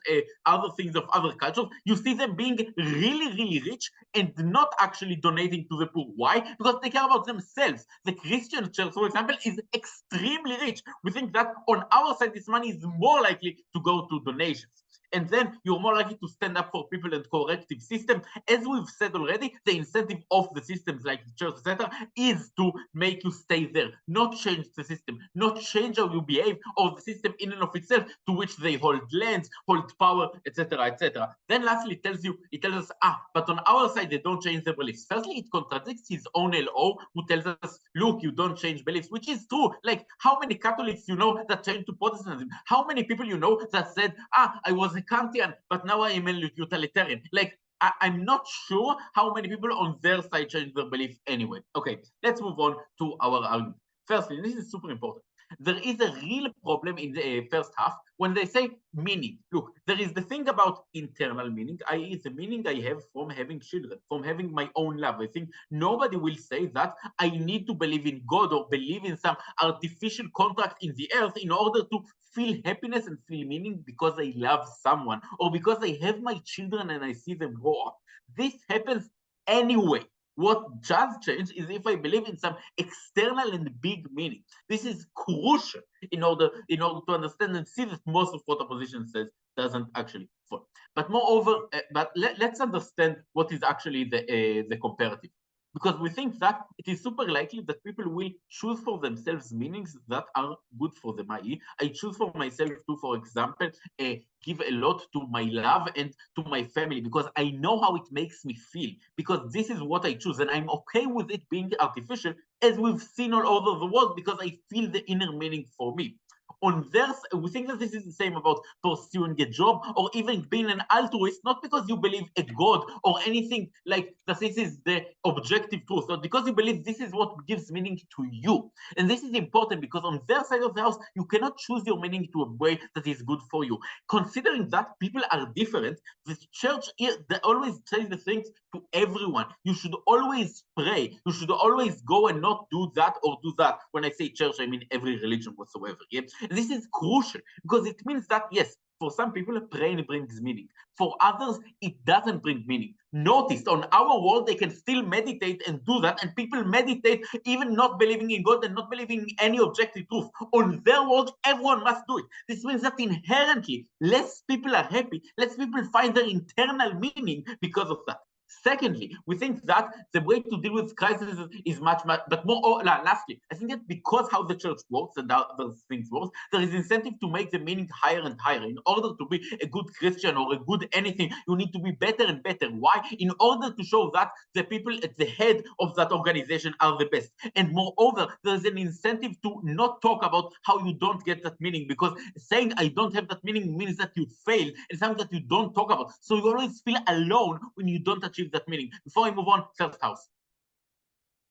other things of other cultures, you see them being really, really rich and not actually donating to the poor. Why? Because they care about themselves. The Christian church, for example, is extremely rich. We think that on our side, this money is more likely to go to donations. And then you're more likely to stand up for people and corrective system. As we've said already, the incentive of the systems like the church, etc., is to make you stay there, not change the system, not change how you behave, or the system in and of itself to which they hold lands, hold power, etc., etc. Then lastly, it tells us, but on our side, they don't change their beliefs. Firstly, it contradicts his own LO, who tells us, look, you don't change beliefs, which is true. Like, how many Catholics you know that changed to Protestantism? How many people you know that said, I was a Kantian, but now I am a utilitarian? Like, I'm not sure how many people on their side change their belief anyway. Okay, let's move on to our argument. Firstly, this is super important. There is a real problem in the first half when they say meaning. Look, there is the thing about internal meaning, i.e. the meaning I have from having children, from having my own love. I think nobody will say that I need to believe in God or believe in some artificial contract in the earth in order to feel happiness and feel meaning because I love someone or because I have my children and I see them grow up. This happens anyway. What does change is if I believe in some external and big meaning. This is crucial in order to understand and see that most of what opposition says doesn't actually fall. But moreover, let's understand what is actually the comparative. Because we think that it is super likely that people will choose for themselves meanings that are good for them. I choose for myself to, for example, give a lot to my love and to my family because I know how it makes me feel, because this is what I choose, and I'm okay with it being artificial, as we've seen all over the world, because I feel the inner meaning for me. On theirs, we think that this is the same about pursuing a job or even being an altruist, not because you believe a God or anything like that this is the objective truth, but because you believe this is what gives meaning to you. And this is important because on their side of the house, you cannot choose your meaning to a way that is good for you. Considering that people are different, the church, they always say the things to everyone. You should always pray. You should always go and not do that or do that. When I say church, I mean every religion whatsoever. Yeah? This is crucial because it means that, yes, for some people, praying brings meaning. For others, it doesn't bring meaning. Notice, on our world, they can still meditate and do that, and people meditate even not believing in God and not believing in any objective truth. On their world, everyone must do it. This means that inherently, less people are happy, less people find their internal meaning because of that. Secondly, we think that the way to deal with crises is much, but more, lastly, I think that because how the church works and other things work, there is incentive to make the meaning higher and higher. In order to be a good Christian or a good anything, you need to be better and better. Why? In order to show that the people at the head of that organization are the best. And moreover, there is an incentive to not talk about how you don't get that meaning, because saying I don't have that meaning means that you fail and something that you don't talk about. So you always feel alone when you don't achieve that meaning. Before I move on, first house.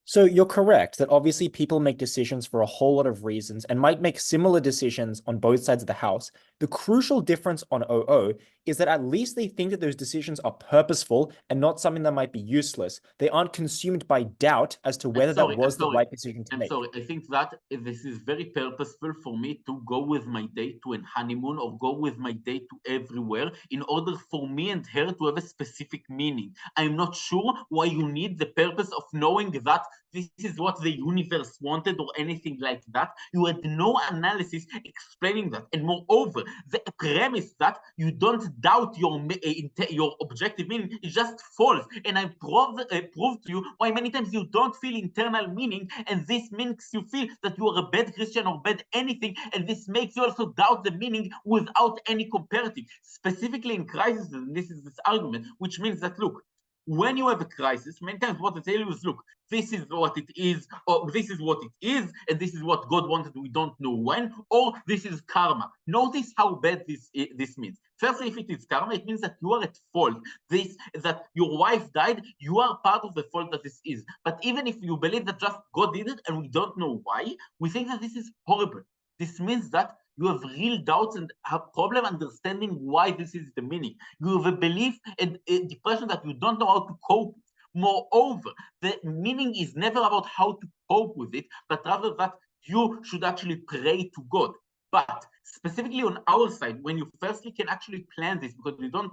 So you're correct that obviously people make decisions for a whole lot of reasons and might make similar decisions on both sides of the house. The crucial difference on OO is that at least they think that those decisions are purposeful and not something that might be useless. They aren't consumed by doubt as to whether that was the right decision to make. I'm sorry, I think that this is very purposeful for me to go with my date to an honeymoon or go with my date to everywhere in order for me and her to have a specific meaning. I'm not sure why you need the purpose of knowing that this is what the universe wanted or anything like that. You had no analysis explaining that. And moreover, the premise that you don't doubt your objective meaning is just false. And I proved to you why many times you don't feel internal meaning, and this makes you feel that you are a bad Christian or bad anything, and this makes you also doubt the meaning without any comparative. Specifically in crisis, and this is this argument, which means that, look, when you have a crisis, many times what they tell you is, look, this is what it is, or this is what it is, and this is what God wanted, we don't know when, or this is karma. Notice how bad this means. Firstly, if it is karma, it means that you are at fault. That your wife died, you are part of the fault that this is. But even if you believe that just God did it and we don't know why, we think that this is horrible. This means that you have real doubts and have problem understanding why this is the meaning. You have a belief and a depression that you don't know how to cope with. Moreover, the meaning is never about how to cope with it, but rather that you should actually pray to God. But specifically on our side, when you firstly can actually plan this, because you don't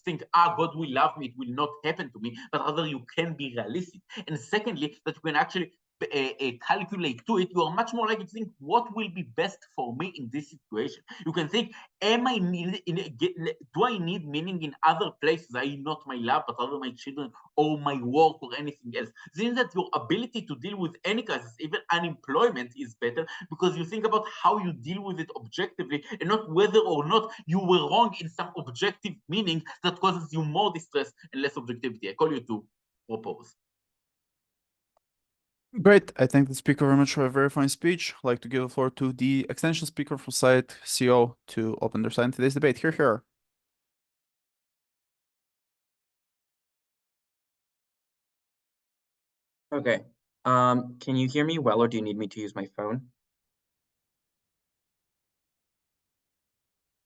think, God will love me, it will not happen to me, but rather you can be realistic. And secondly, that you can actually calculate to it, you are much more likely to think what will be best for me in this situation. You can think, do I need meaning in other places, i.e. not my love, but rather my children or my work or anything else? This means that your ability to deal with any crisis, even unemployment, is better because you think about how you deal with it objectively and not whether or not you were wrong in some objective meaning that causes you more distress and less objectivity. I call you to propose. Great. I thank the speaker very much for a very fine speech. I'd like to give the floor to the extension speaker from site CO to open their side in today's debate. Here. Okay. Can you hear me well, or do you need me to use my phone?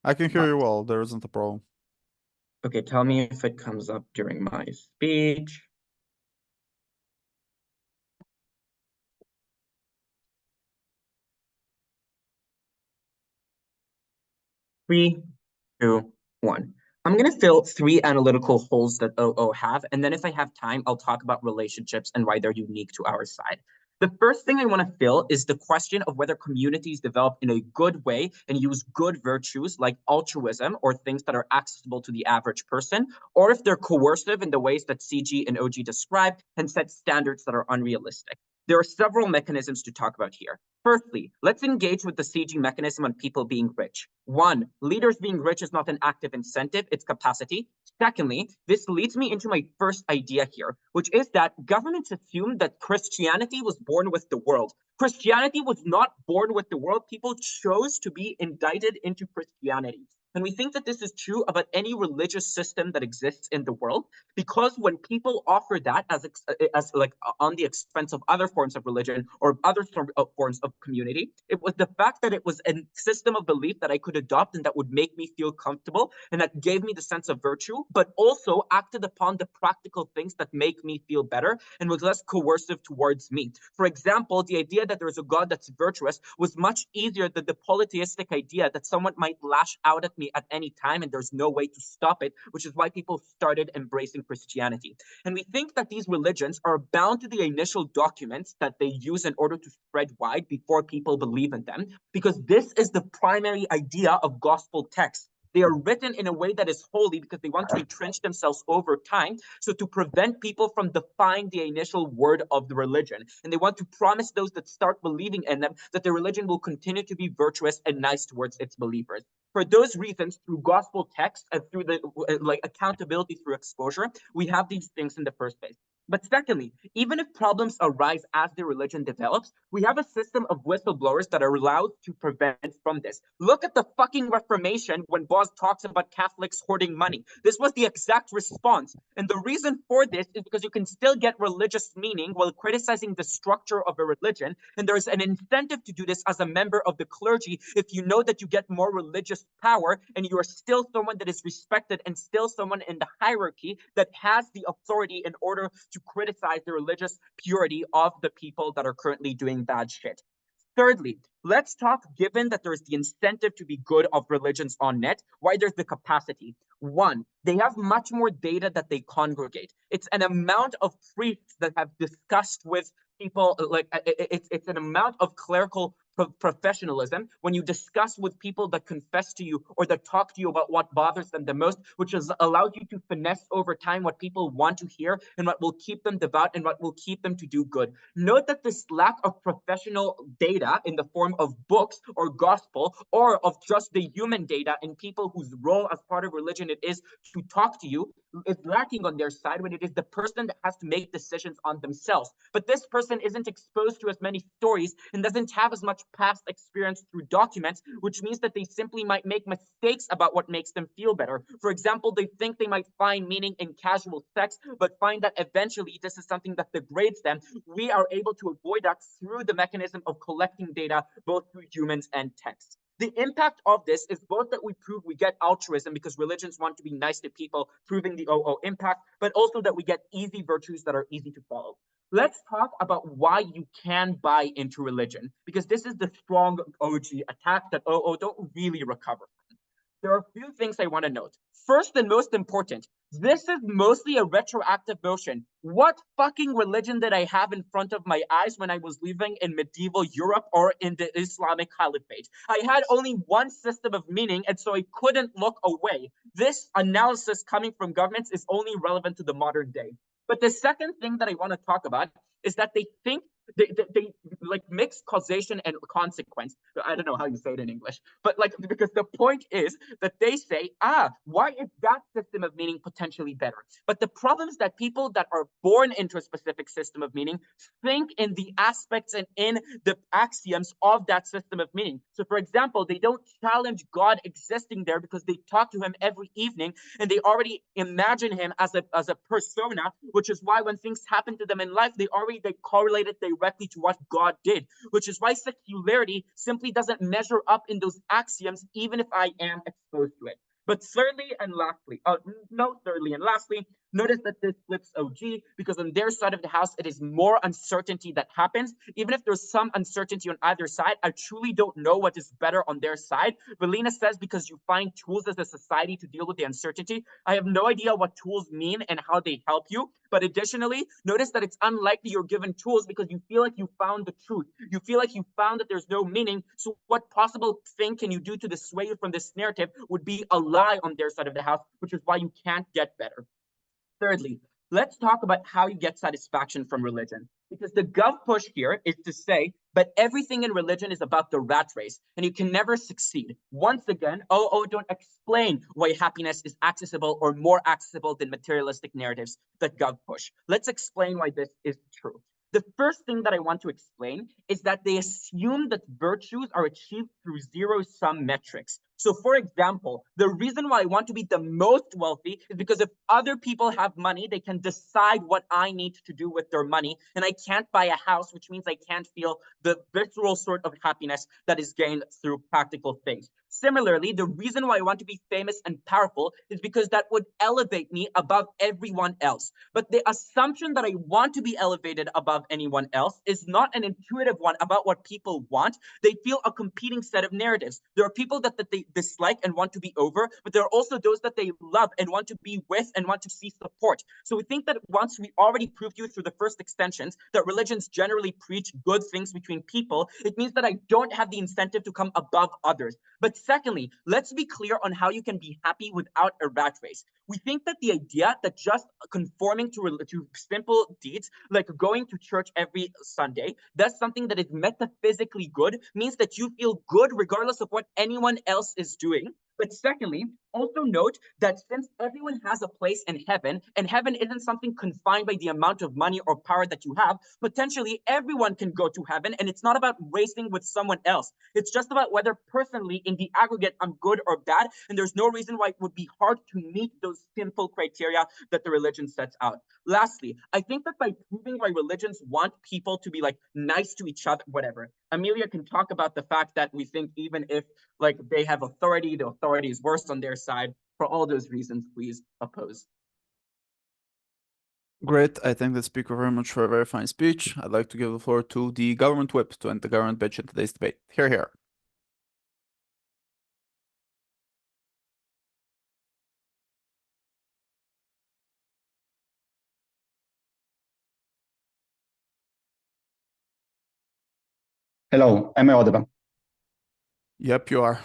I can hear you well. There isn't a problem. Okay, tell me if it comes up during my speech. Three, two, one. I'm going to fill 3 analytical holes that OO have, and then if I have time, I'll talk about relationships and why they're unique to our side. The first thing I want to fill is the question of whether communities develop in a good way and use good virtues like altruism or things that are accessible to the average person, or if they're coercive in the ways that CG and OG described and set standards that are unrealistic. There are several mechanisms to talk about here. Firstly, let's engage with the CG mechanism on people being rich. 1, leaders being rich is not an active incentive, it's capacity. Secondly, this leads me into my first idea here, which is that governments assume that Christianity was born with the world. Christianity was not born with the world. People chose to be indicted into Christianity. And we think that this is true about any religious system that exists in the world, because when people offer that as like on the expense of other forms of religion or other forms of community, it was the fact that it was a system of belief that I could adopt and that would make me feel comfortable and that gave me the sense of virtue, but also acted upon the practical things that make me feel better and was less coercive towards me. For example, the idea that there is a God that's virtuous was much easier than the polytheistic idea that someone might lash out at me at any time and there's no way to stop it, which is why people started embracing Christianity. And we think that these religions are bound to the initial documents that they use in order to spread wide before people believe in them, because this is the primary idea of gospel texts. They are written in a way that is holy because they want to entrench themselves over time, so to prevent people from defying the initial word of the religion. And they want to promise those that start believing in them that the religion will continue to be virtuous and nice towards its believers. For those reasons, through gospel texts and through the accountability through exposure, we have these things in the first place. But secondly, even if problems arise as the religion develops, we have a system of whistleblowers that are allowed to prevent from this. Look at the fucking Reformation when Boz talks about Catholics hoarding money. This was the exact response. And the reason for this is because you can still get religious meaning while criticizing the structure of a religion. And there is an incentive to do this as a member of the clergy if you know that you get more religious power and you are still someone that is respected and still someone in the hierarchy that has the authority in order to criticize the religious purity of the people that are currently doing bad shit. Thirdly, let's talk, given that there's the incentive to be good of religions on net, why there's the capacity. 1, they have much more data that they congregate. It's an amount of priests that have discussed with people, it's an amount of clerical professionalism when you discuss with people that confess to you or that talk to you about what bothers them the most, which has allowed you to finesse over time what people want to hear and what will keep them devout and what will keep them to do good. Note that this lack of professional data in the form of books or gospel or of just the human data in people whose role as part of religion it is to talk to you is lacking on their side when it is the person that has to make decisions on themselves. But this person isn't exposed to as many stories and doesn't have as much past experience through documents, which means that they simply might make mistakes about what makes them feel better. For example, they think they might find meaning in casual sex, but find that eventually this is something that degrades them. We are able to avoid that through the mechanism of collecting data, both through humans and texts. The impact of this is both that we prove we get altruism because religions want to be nice to people, proving the OO impact, but also that we get easy virtues that are easy to follow. let's talk about why you can buy into religion, because this is the strong OG attack that OO don't really recover from. There are a few things I want to note. First and most important, this is mostly a retroactive notion. What fucking religion did I have in front of my eyes when I was living in medieval Europe or in the Islamic Caliphate? I had only one system of meaning, and so I couldn't look away. This analysis coming from governments is only relevant to the modern day. But the second thing that I want to talk about is that they think they like mix causation and consequence. I don't know how you say it in English, but like, because the point is that they say, why is that system of meaning potentially better? But the problem is that people that are born into a specific system of meaning think in the aspects and in the axioms of that system of meaning. So for example, they don't challenge God existing there because they talk to him every evening and they already imagine him as a persona, which is why when things happen to them in life, they correlate it directly to what God did, which is why secularity simply doesn't measure up in those axioms, even if I am exposed to it. But thirdly and lastly, notice that this flips OG, because on their side of the house, it is more uncertainty that happens. Even if there's some uncertainty on either side, I truly don't know what is better on their side. Velina says, because you find tools as a society to deal with the uncertainty. I have no idea what tools mean and how they help you. But additionally, notice that it's unlikely you're given tools because you feel like you found the truth. You feel like you found that there's no meaning. So what possible thing can you do to dissuade you from this narrative would be a lie on their side of the house, which is why you can't get better. Thirdly, let's talk about how you get satisfaction from religion. Because the gov push here is to say, but everything in religion is about the rat race, and you can never succeed. Once again, don't explain why happiness is accessible or more accessible than materialistic narratives that gov push. Let's explain why this is true. The first thing that I want to explain is that they assume that virtues are achieved through zero-sum metrics. So for example, the reason why I want to be the most wealthy is because if other people have money, they can decide what I need to do with their money. And I can't buy a house, which means I can't feel the visceral sort of happiness that is gained through practical things. Similarly, the reason why I want to be famous and powerful is because that would elevate me above everyone else. But the assumption that I want to be elevated above anyone else is not an intuitive one about what people want. They feel a competing set of narratives. There are people that they dislike and want to be over, but there are also those that they love and want to be with and want to see support. So we think that once we already proved you through the first extensions that religions generally preach good things between people, it means that I don't have the incentive to come above others. But secondly, let's be clear on how you can be happy without a rat race. We think that the idea that just conforming to simple deeds, like going to church every Sunday, that's something that is metaphysically good, means that you feel good regardless of what anyone else is doing. But secondly, also note that since everyone has a place in heaven, and heaven isn't something confined by the amount of money or power that you have, potentially everyone can go to heaven, and it's not about racing with someone else. It's just about whether personally, in the aggregate, I'm good or bad, and there's no reason why it would be hard to meet those simple criteria that the religion sets out. Lastly, I think that by proving why religions want people to be like nice to each other, whatever, Amelia can talk about the fact that we think even if like they have authority, the authority is worse on their side. For all those reasons, please oppose. Great. I thank the speaker very much for a very fine speech. I'd like to give the floor to the government whip to end the government bench in today's debate. Here. Hello, am I audible? Yep, you are.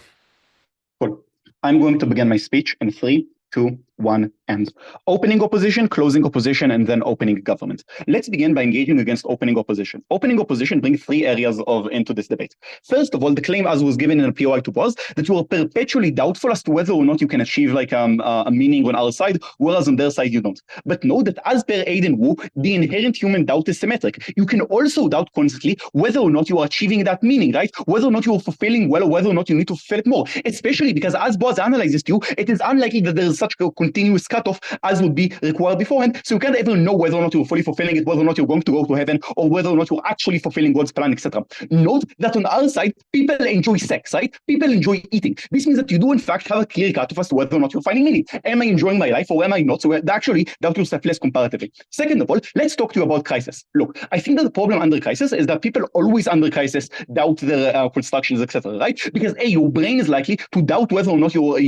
Cool. I'm going to begin my speech in 3, 2, 1, and opening opposition, closing opposition, and then opening government. Let's begin by engaging against opening opposition. Opening opposition brings 3 areas into this debate. First of all, the claim, as was given in the POI to was, that you are perpetually doubtful as to whether or not you can achieve like a meaning on our side, whereas on their side you don't. But know that as per Aiden Wu, the inherent human doubt is symmetric. You can also doubt constantly whether or not you are achieving that meaning, right? Whether or not you are fulfilling well, or whether or not you need to fulfill it more. Especially because as Boaz analyzes you, it is unlikely that there is such a continuous cutoff as would be required beforehand. So you can't ever know whether or not you're fully fulfilling it, whether or not you're going to go to heaven, or whether or not you're actually fulfilling God's plan, etc. Note that on our side, people enjoy sex, right? People enjoy eating. This means that you do in fact have a clear cutoff as to whether or not you're finding meaning. Am I enjoying my life or am I not? So actually doubt yourself less comparatively. Second of all, let's talk to you about crisis. Look, I think that the problem under crisis is that people always under crisis doubt their constructions, etc. Right? Because A, your brain is likely to doubt whether or not you're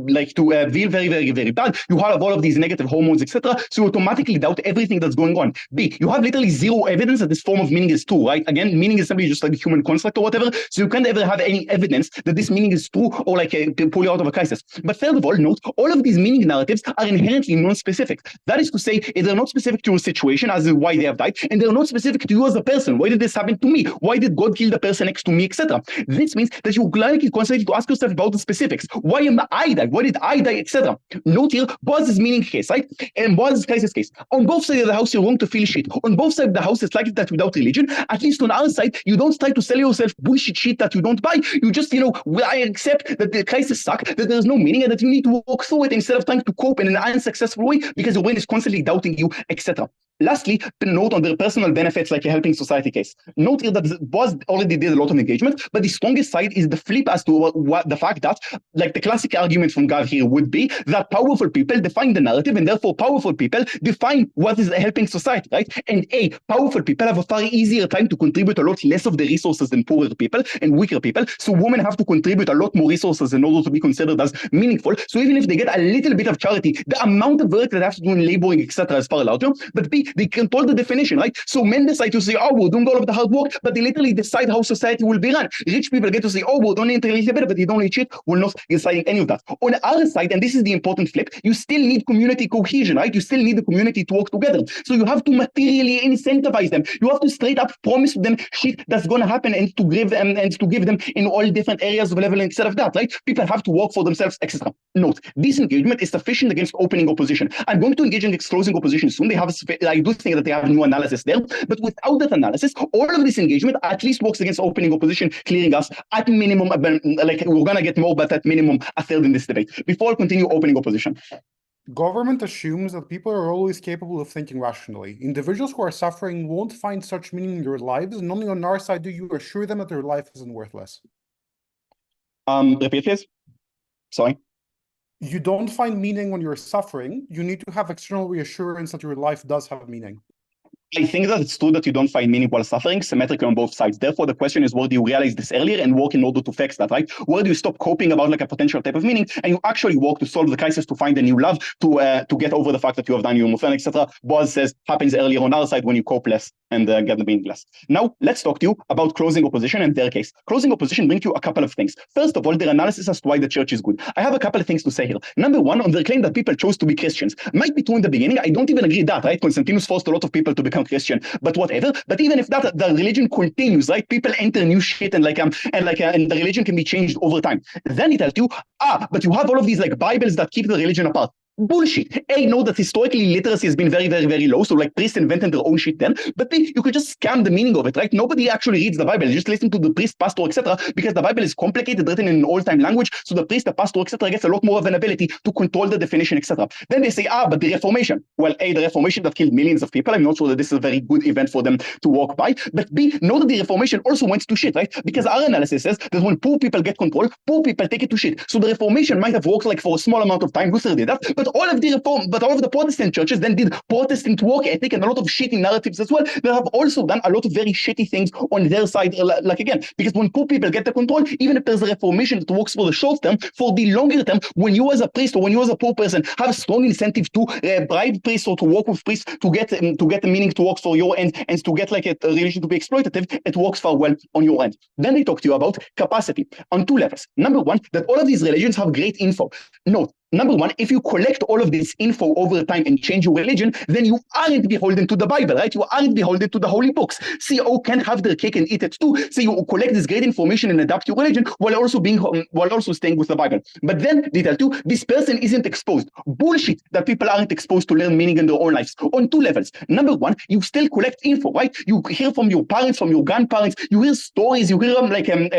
like to feel very, very, very bad. You have all of these negative hormones, etc. So you automatically doubt everything that's going on. B, you have literally zero evidence that this form of meaning is true, right? Again, meaning is simply just like a human construct or whatever. So you can't ever have any evidence that this meaning is true or like pull you out of a crisis. But third of all, note, all of these meaning narratives are inherently non-specific. That is to say, they're not specific to your situation as in why they have died, and they're not specific to you as a person. Why did this happen to me? Why did God kill the person next to me, etc.? This means that you're likely constantly to ask yourself about the specifics. Why am I die? Why did I die, etc.? Note here, Boaz's meaning case, right? And Boaz's crisis case. On both sides of the house, you're going to feel shit. On both sides of the house, it's likely that without religion, at least on our side, you don't try to sell yourself bullshit shit that you don't buy. You just, I accept that the crisis suck, that there's no meaning, and that you need to walk through it instead of trying to cope in an unsuccessful way because your brain is constantly doubting you, etc. Lastly, note on the personal benefits like a helping society case. Note here that Boaz already did a lot of engagement, but the strongest side is the flip as to what the fact that, like the classic argument from Gav here would be that powerful people define the narrative, and therefore powerful people define what is a helping society, right? And powerful people have a far easier time to contribute a lot less of the resources than poorer people and weaker people. So women have to contribute a lot more resources in order to be considered as meaningful. So even if they get a little bit of charity, the amount of work that they have to do in laboring, etc., is far larger. But B, they control the definition, right? So men decide to say, oh, we're doing all of the hard work, but they literally decide how society will be run. Rich people get to say, oh, we're doing it better, but you don't need shit. We're not deciding any of that. On our side, and this is the important flip, you still need community cohesion, right? You still need the community to work together. So you have to materially incentivize them. You have to straight up promise them shit that's going to happen and to give them in all different areas of level instead of that, right? People have to work for themselves, etc. Note, this engagement is sufficient against opening opposition. I'm going to engage in closing opposition soon. I do think that they have new analysis there, but without that analysis, all of this engagement at least works against opening opposition, clearing us at minimum, like we're going to get more, but at minimum a third in this debate. Before I continue opening opposition. Government assumes that people are always capable of thinking rationally. Individuals who are suffering won't find such meaning in their lives, and only on our side do you assure them that their life isn't worthless. Repeat, please. Sorry. You don't find meaning when you're suffering. You need to have external reassurance that your life does have meaning. I think that it's true that you don't find meaning while suffering, symmetrical on both sides. Therefore, the question is, where do you realize this earlier and work in order to fix that, right? Where do you stop coping about like a potential type of meaning and you actually work to solve the crisis, to find a new love, to get over the fact that you have done your muffin, etc. Boaz says happens earlier on our side when you cope less and get the meaning less. Now, let's talk to you about closing opposition and their case. Closing opposition brings you a couple of things. First of all, their analysis as to why the church is good. I have a couple of things to say here. Number one, on their claim that people chose to be Christians. Might be true in the beginning. I don't even agree with that, right? Constantinus forced a lot of people to become Christian, but whatever. But even if that the religion continues, right? People enter new shit and and the religion can be changed over time. Then it tells you, but you have all of these like Bibles that keep the religion apart. Bullshit. A, know that historically literacy has been very, very, very low. So like priests invented their own shit then. But B, you could just scam the meaning of it, right? Nobody actually reads the Bible. You just listen to the priest, pastor, etc. Because the Bible is complicated, written in an old-time language. So the priest, the pastor, etc. gets a lot more of an ability to control the definition, etc. Then they say, but the Reformation. Well, A, the Reformation that killed millions of people. I'm not sure that this is a very good event for them to walk by. But B, know that the Reformation also went to shit, right? Because our analysis says that when poor people get control, poor people take it to shit. So the Reformation might have worked like for a small amount of time. Luther did that. But all of the Protestant churches then did Protestant work ethic and a lot of shitty narratives as well. They have also done a lot of very shitty things on their side, like again, because when poor people get the control, even if there's a reformation that works for the short term, for the longer term, when you as a priest or when you as a poor person have a strong incentive to bribe priests or to work with priests to get the meaning to work for your end and to get like a religion to be exploitative, it works far well on your end. Then they talk to you about capacity on two levels. Number one, that all of these religions have great info. Note, number one, if you collect all of this info over time and change your religion, then you aren't beholden to the Bible, right? You aren't beholden to the holy books. CO can have their cake and eat it too. So you collect this great information and adapt your religion while also staying with the Bible. But then they tell you this person isn't exposed. Bullshit that people aren't exposed to learn meaning in their own lives. On two levels. Number one, you still collect info, right? You hear from your parents, from your grandparents. You hear stories. You hear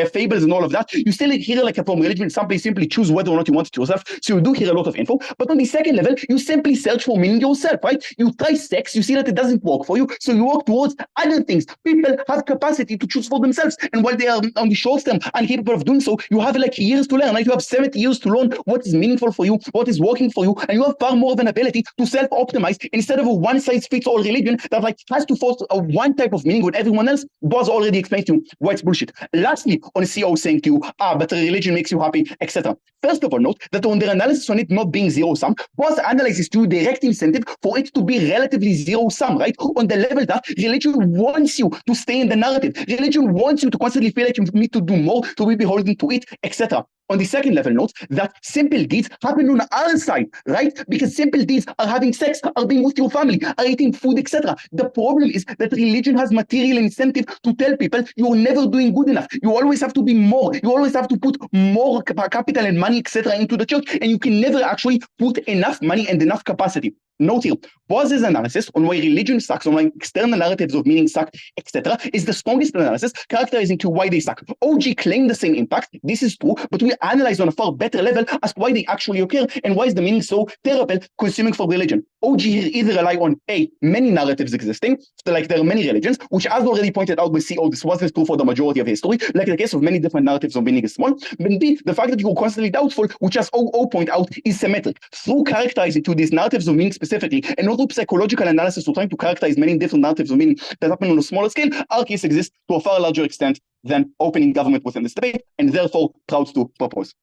fables and all of that. You still hear from religion. Simply choose whether or not you want it yourself. So you do hear hear a lot of info. But on the second level, you simply search for meaning yourself, right? You try sex, you see that it doesn't work for you, so you work towards other things. People have capacity to choose for themselves, and while they are on the short term incapable of doing so, you have like years to learn, right? You have 70 years to learn what is meaningful for you, what is working for you, and you have far more of an ability to self-optimize instead of a one-size-fits-all religion that like has to force a one type of meaning with everyone else. Boaz already explained to you why it's bullshit. Lastly, on a CEO saying to you, but a religion makes you happy, etc. First of all, note that on their analysis on it not being zero-sum, Boaz analyzes to direct incentive for it to be relatively zero-sum, right? On the level that religion wants you to stay in the narrative. Religion wants you to constantly feel like you need to do more to be beholden to it, etc. On the second level, note that simple deeds happen on our side, right? Because simple deeds are having sex, are being with your family, are eating food, etc. The problem is that religion has material incentive to tell people you're never doing good enough. You always have to be more. You always have to put more capital and money, etc. into the church, and you can never actually put enough money and enough capacity. Note here, Boaz's analysis on why religion sucks, on why external narratives of meaning suck, etc., is the strongest analysis characterizing to why they suck. OG claimed the same impact. This is true, but we analyze on a far better level as to why they actually occur and why is the meaning so terrible consuming for religion. OG here either rely on A, many narratives existing, like there are many religions, which as already pointed out by CO, this wasn't true for the majority of history, like the case of many different narratives of meaning is small, but B, the fact that you're constantly doubtful, which as OO point out, is symmetric. Through characterizing to these narratives of meaning specifically, and not through psychological analysis, we're trying to characterize many different narratives of meaning that happen on a smaller scale, our case exists to a far larger extent than opening government within this debate, and therefore proud to propose.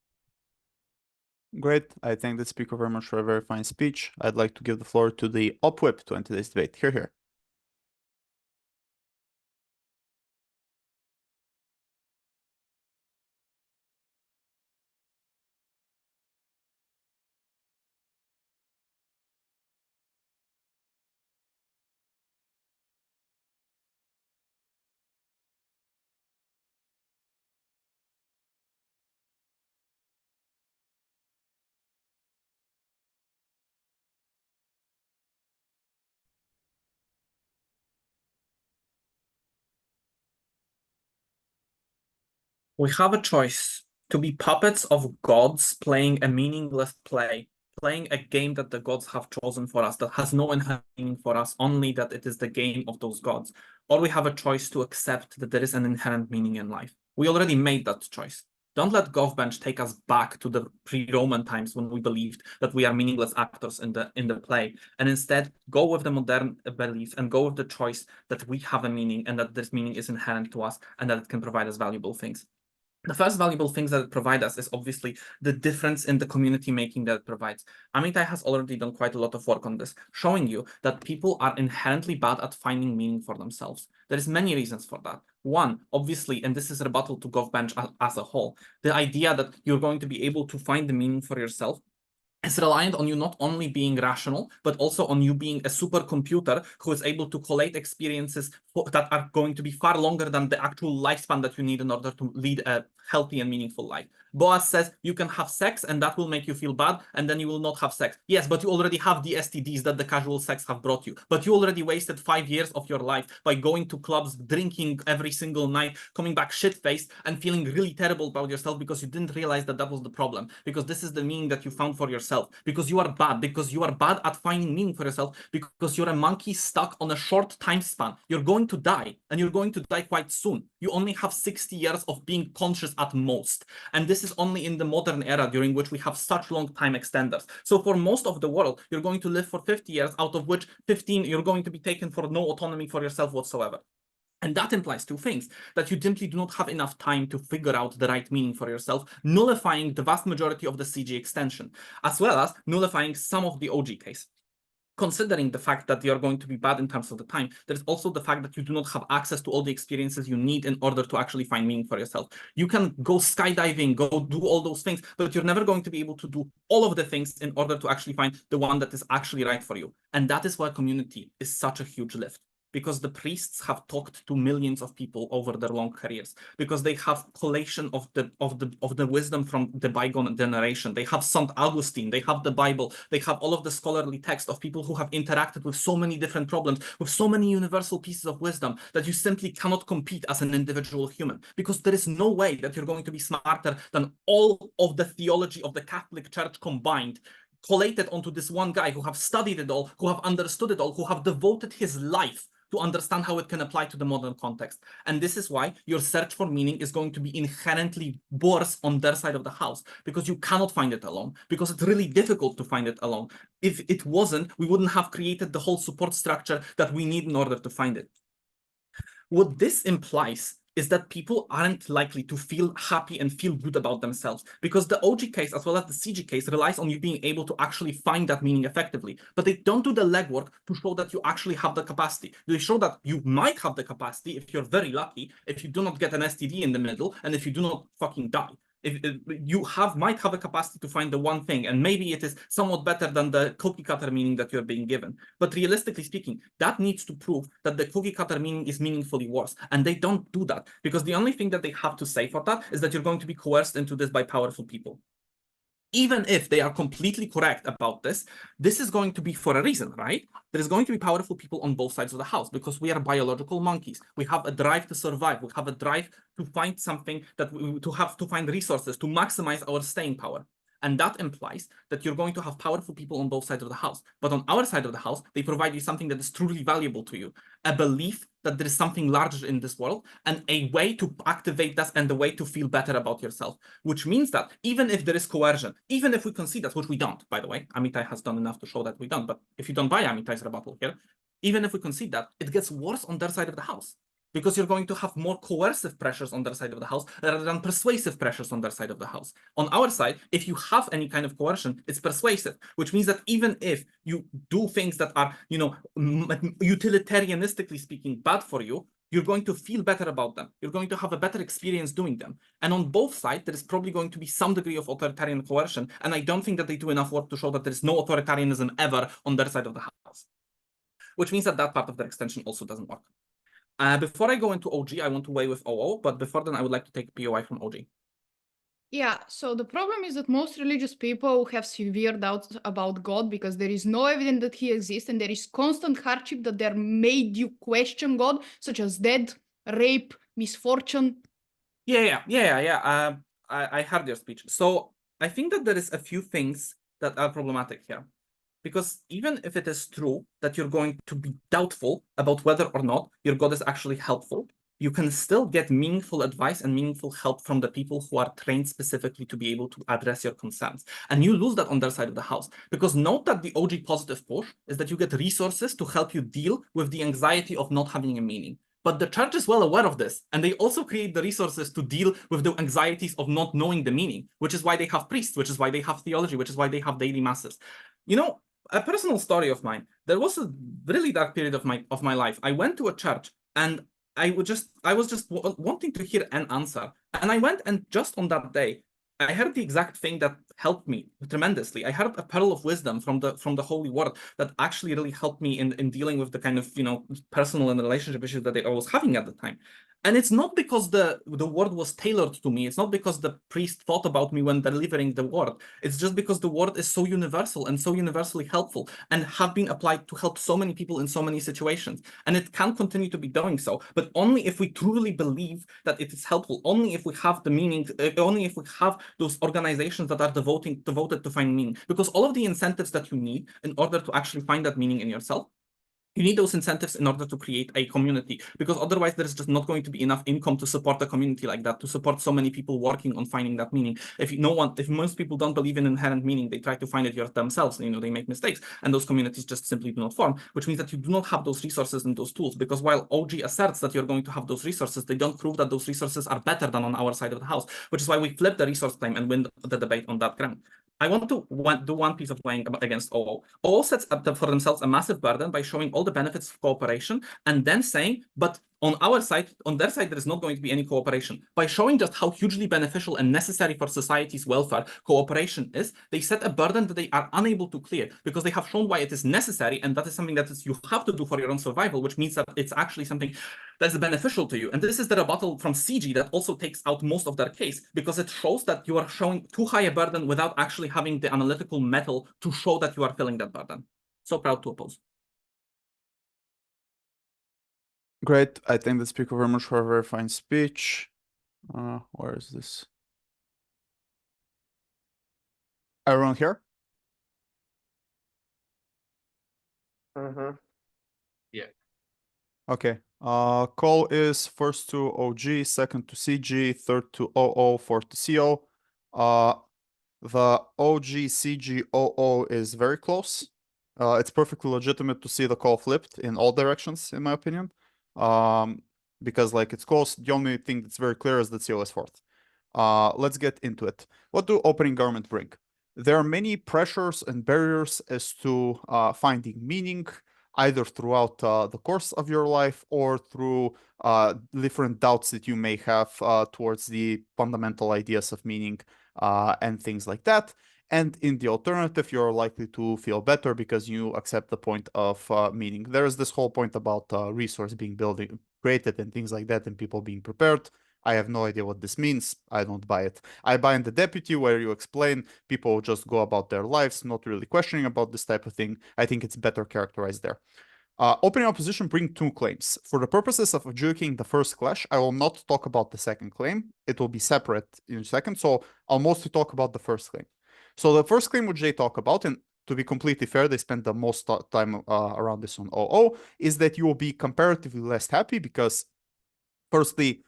Great. I thank the speaker very much for a very fine speech. I'd like to give the floor to the upwhip to end today's debate. Here. We have a choice to be puppets of gods playing a meaningless play, playing a game that the gods have chosen for us, that has no inherent meaning for us, only that it is the game of those gods. Or we have a choice to accept that there is an inherent meaning in life. We already made that choice. Don't let GovBench take us back to the pre-Roman times when we believed that we are meaningless actors in the play, and instead go with the modern belief and go with the choice that we have a meaning and that this meaning is inherent to us and that it can provide us valuable things. The first valuable things that it provides us is obviously the difference in the community making that it provides. Amitai has already done quite a lot of work on this, showing you that people are inherently bad at finding meaning for themselves. There is many reasons for that. One, obviously, and this is a rebuttal to GovBench as a whole, the idea that you're going to be able to find the meaning for yourself is reliant on you not only being rational, but also on you being a supercomputer who is able to collate experiences that are going to be far longer than the actual lifespan that you need in order to lead a healthy and meaningful life. Boaz says you can have sex and that will make you feel bad and then you will not have sex. Yes, but you already have the STDs that the casual sex have brought you. But you already wasted 5 years of your life by going to clubs, drinking every single night, coming back shit-faced and feeling really terrible about yourself because you didn't realize that that was the problem. Because this is the meaning that you found for yourself. Because you are bad. Because you are bad at finding meaning for yourself. Because you're a monkey stuck on a short time span. You're going to die and you're going to die quite soon. You only have 60 years of being conscious at most. And this is only in the modern era during which we have such long time extenders. So for most of the world, you're going to live for 50 years, out of which 15 you're going to be taken for no autonomy for yourself whatsoever. And that implies two things, that you simply do not have enough time to figure out the right meaning for yourself, nullifying the vast majority of the CG extension, as well as nullifying some of the OG case. Considering the fact that you're going to be bad in terms of the time, there's also the fact that you do not have access to all the experiences you need in order to actually find meaning for yourself. You can go skydiving, go do all those things, but you're never going to be able to do all of the things in order to actually find the one that is actually right for you. And that is why community is such a huge lift. because the priests have talked to millions of people over their long careers, because they have collation of the wisdom from the bygone generation. They have St. Augustine, they have the Bible, they have all of the scholarly text of people who have interacted with so many different problems, with so many universal pieces of wisdom, that you simply cannot compete as an individual human, because there is no way that you're going to be smarter than all of the theology of the Catholic Church combined, collated onto this one guy who have studied it all, who have understood it all, who have devoted his life to understand how it can apply to the modern context. And this is why your search for meaning is going to be inherently worse on their side of the house, because you cannot find it alone, because it's really difficult to find it alone. If it wasn't, we wouldn't have created the whole support structure that we need in order to find it. What this implies is that people aren't likely to feel happy and feel good about themselves, because the OG case as well as the CG case relies on you being able to actually find that meaning effectively, but they don't do the legwork to show that you actually have the capacity. They show that you might have the capacity if you're very lucky, if you do not get an STD in the middle, and if you do not fucking die. If you might have a capacity to find the one thing, and maybe it is somewhat better than the cookie cutter meaning that you're being given. But realistically speaking, that needs to prove that the cookie cutter meaning is meaningfully worse. And they don't do that, because the only thing that they have to say for that is that you're going to be coerced into this by powerful people. Even if they are completely correct about this, this is going to be for a reason, right? There is going to be powerful people on both sides of the house, because we are biological monkeys. We have a drive to survive. We have a drive to find something to find resources, to maximize our staying power. And that implies that you're going to have powerful people on both sides of the house. But on our side of the house, they provide you something that is truly valuable to you, a belief that there is something larger in this world, and a way to activate that, and a way to feel better about yourself. Which means that even if there is coercion, even if we concede that, which we don't, by the way, Amitai has done enough to show that we don't, but if you don't buy Amitai's rebuttal here, even if we concede that, it gets worse on their side of the house, because you're going to have more coercive pressures on their side of the house rather than persuasive pressures on their side of the house. On our side, if you have any kind of coercion, it's persuasive, which means that even if you do things that are, utilitarianistically speaking, bad for you, you're going to feel better about them. You're going to have a better experience doing them. And on both sides, there is probably going to be some degree of authoritarian coercion. And I don't think that they do enough work to show that there is no authoritarianism ever on their side of the house, which means that that part of their extension also doesn't work. Before I go into OG, I want to weigh with OO, but before then, I would like to take POI from OG. Yeah, so the problem is that most religious people have severe doubts about God, because there is no evidence that he exists, and there is constant hardship that they're made you question God, such as death, rape, misfortune. Yeah. I heard your speech. So I think that there is a few things that are problematic here. Because even if it is true that you're going to be doubtful about whether or not your God is actually helpful, you can still get meaningful advice and meaningful help from the people who are trained specifically to be able to address your concerns. And you lose that on their side of the house. Because note that the OG positive push is that you get resources to help you deal with the anxiety of not having a meaning. But the church is well aware of this, and they also create the resources to deal with the anxieties of not knowing the meaning, which is why they have priests, which is why they have theology, which is why they have daily masses. A personal story of mine, there was a really dark period of my life. I went to a church, and I was just wanting to hear an answer. And I went, and just on that day, I heard the exact thing that helped me tremendously. I heard a pearl of wisdom from the Holy Word that actually really helped me in dealing with the kind of personal and relationship issues that I was having at the time. And it's not because the word was tailored to me. It's not because the priest thought about me when delivering the word. It's just because the word is so universal and so universally helpful, and have been applied to help so many people in so many situations. And it can continue to be doing so, but only if we truly believe that it is helpful, only if we have the meaning, only if we have those organizations that are devoted to find meaning. Because all of the incentives that you need in order to actually find that meaning in yourself, you need those incentives in order to create a community, because otherwise there's just not going to be enough income to support a community like that, to support so many people working on finding that meaning. If most people don't believe in inherent meaning, they try to find it themselves, they make mistakes, and those communities just simply do not form, which means that you do not have those resources and those tools, because while OG asserts that you're going to have those resources, they don't prove that those resources are better than on our side of the house, which is why we flip the resource claim and win the debate on that ground. I want to do one piece of weighing against OO. OO sets up for themselves a massive burden by showing all the benefits of cooperation and then saying, but On our side, on their side, there is not going to be any cooperation. By showing just how hugely beneficial and necessary for society's welfare cooperation is, they set a burden that they are unable to clear because they have shown why it is necessary, and that is something that you have to do for your own survival, which means that it's actually something that's beneficial to you. And this is the rebuttal from CG that also takes out most of their case, because it shows that you are showing too high a burden without actually having the analytical metal to show that you are filling that burden. So proud to oppose. Great. I thank the speaker very much for a very fine speech. Where is this? Everyone here? Yeah. Okay. Call is first to OG, second to CG, third to OO, fourth to CO. The OG CG OO is very close. It's perfectly legitimate to see the call flipped in all directions, in my opinion. Because like it's close. The only thing that's very clear is that CO is fourth. Let's get into it. What do opening government bring? There are many pressures and barriers as to finding meaning, either throughout the course of your life or through different doubts that you may have towards the fundamental ideas of meaning and things like that. And in the alternative, you're likely to feel better because you accept the point of meaning. There is this whole point about resource being created and things like that, and people being prepared. I have no idea what this means. I don't buy it. I buy in the deputy where you explain people just go about their lives, not really questioning about this type of thing. I think it's better characterized there. Opening opposition bring two claims. For the purposes of adjudicating the first clash, I will not talk about the second claim. It will be separate in a second. So I'll mostly talk about the first claim. So the first claim which they talk about, and to be completely fair, they spend the most time around this on OO, is that you will be comparatively less happy because, firstly,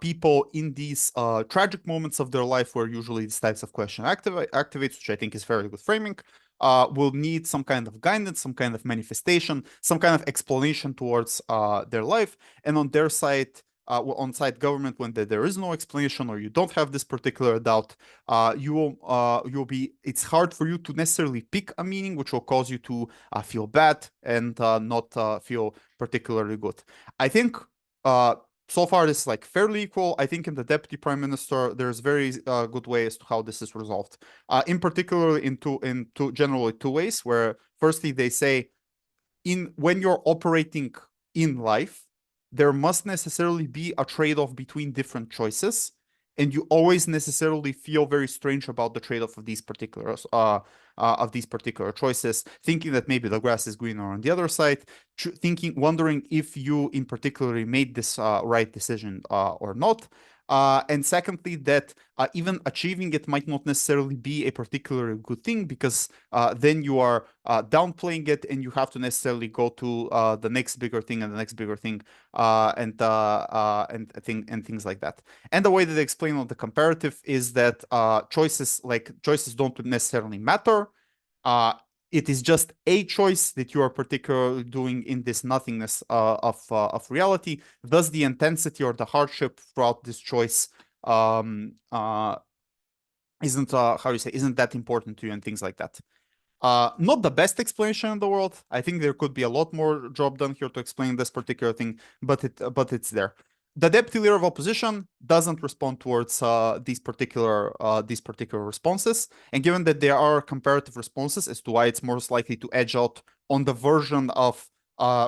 people in these tragic moments of their life where usually these types of question activates, which I think is very good framing, will need some kind of guidance, some kind of manifestation, some kind of explanation towards their life. And on their side, on-site government, when there is no explanation or you don't have this particular doubt, you'll be, it's hard for you to necessarily pick a meaning which will cause you to feel bad and not feel particularly good. I think so far this is like fairly equal. I think in the deputy prime minister, there's very good ways to how this is resolved. In particular, in generally two ways, where firstly they say when you're operating in life, there must necessarily be a trade-off between different choices, and you always necessarily feel very strange about the trade-off of these particular choices, thinking that maybe the grass is greener on the other side, wondering if you in particular made this right decision or not. And secondly, that even achieving it might not necessarily be a particularly good thing because then you are downplaying it and you have to necessarily go to the next bigger thing and the next bigger thing and things like that. And the way that they explain on the comparative is that choices don't necessarily matter. It is just a choice that you are particularly doing in this nothingness of reality. Thus, the intensity or the hardship throughout this choice isn't isn't that important to you and things like that. Not the best explanation in the world. I think there could be a lot more job done here to explain this particular thing, but it's there. The deputy leader of opposition doesn't respond towards these particular responses, and given that there are comparative responses as to why it's most likely to edge out on the version of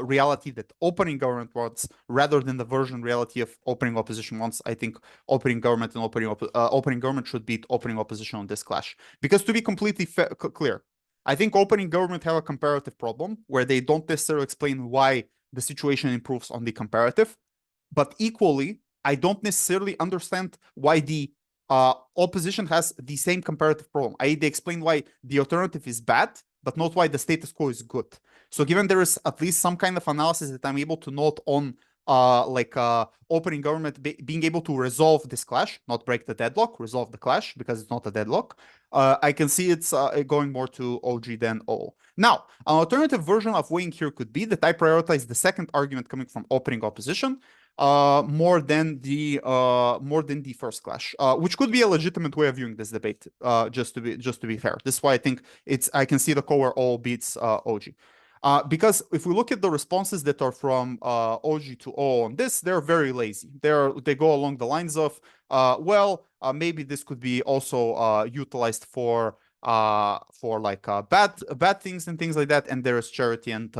reality that opening government wants rather than the version reality of opening opposition wants, I think opening government and opening government should beat opening opposition on this clash. Because to be completely clear, I think opening government have a comparative problem where they don't necessarily explain why the situation improves on the comparative. But equally, I don't necessarily understand why the opposition has the same comparative problem. They explain why the alternative is bad, but not why the status quo is good. So given there is at least some kind of analysis that I'm able to note on opening government being able to resolve this clash, not break the deadlock, resolve the clash because it's not a deadlock, I can see it's going more to OG than O. Now, an alternative version of weighing here could be that I prioritize the second argument coming from opening opposition more than the first clash, which could be a legitimate way of viewing this debate. Just to be fair, this is why I think I can see the core all beats OG. Because if we look at the responses that are from OG to O on this, they're very lazy. They go along the lines of, maybe this could be also utilized for like bad things and things like that, and there is charity and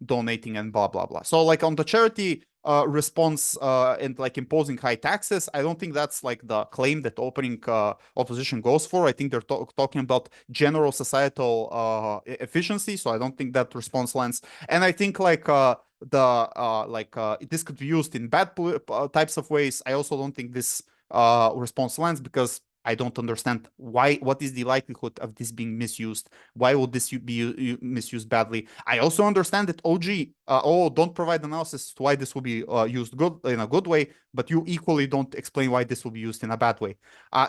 donating and blah blah blah. So like on the charity response and like imposing high taxes, I don't think that's like the claim that opening opposition goes for. I think they're talking about general societal efficiency, so I don't think that response lands. And I think like this could be used in bad types of ways. I also don't think this response lands because I don't understand what is the likelihood of this being misused? Why would this be misused badly? I also understand that OG don't provide analysis to why this will be used in a good way, but you equally don't explain why this will be used in a bad way.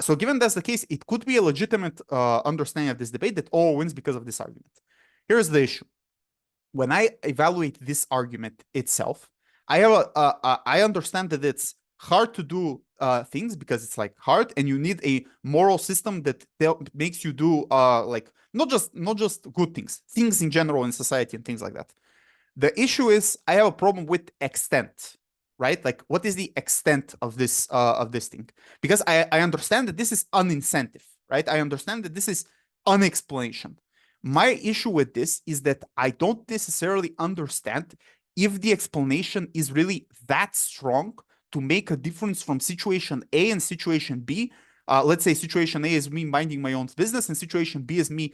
So given that's the case, it could be a legitimate understanding of this debate that O wins because of this argument. Here's the issue. When I evaluate this argument itself, I understand that it's hard to do things because it's like hard, and you need a moral system that makes you do like not just good things in general in society and things like that. The issue is I have a problem with extent, right? Like what is the extent of this thing? Because I understand that this is an incentive, right? I understand that this is an explanation. My issue with this is that I don't necessarily understand if the explanation is really that strong to make a difference from situation A and situation B. Let's say situation A is me minding my own business, and situation B is me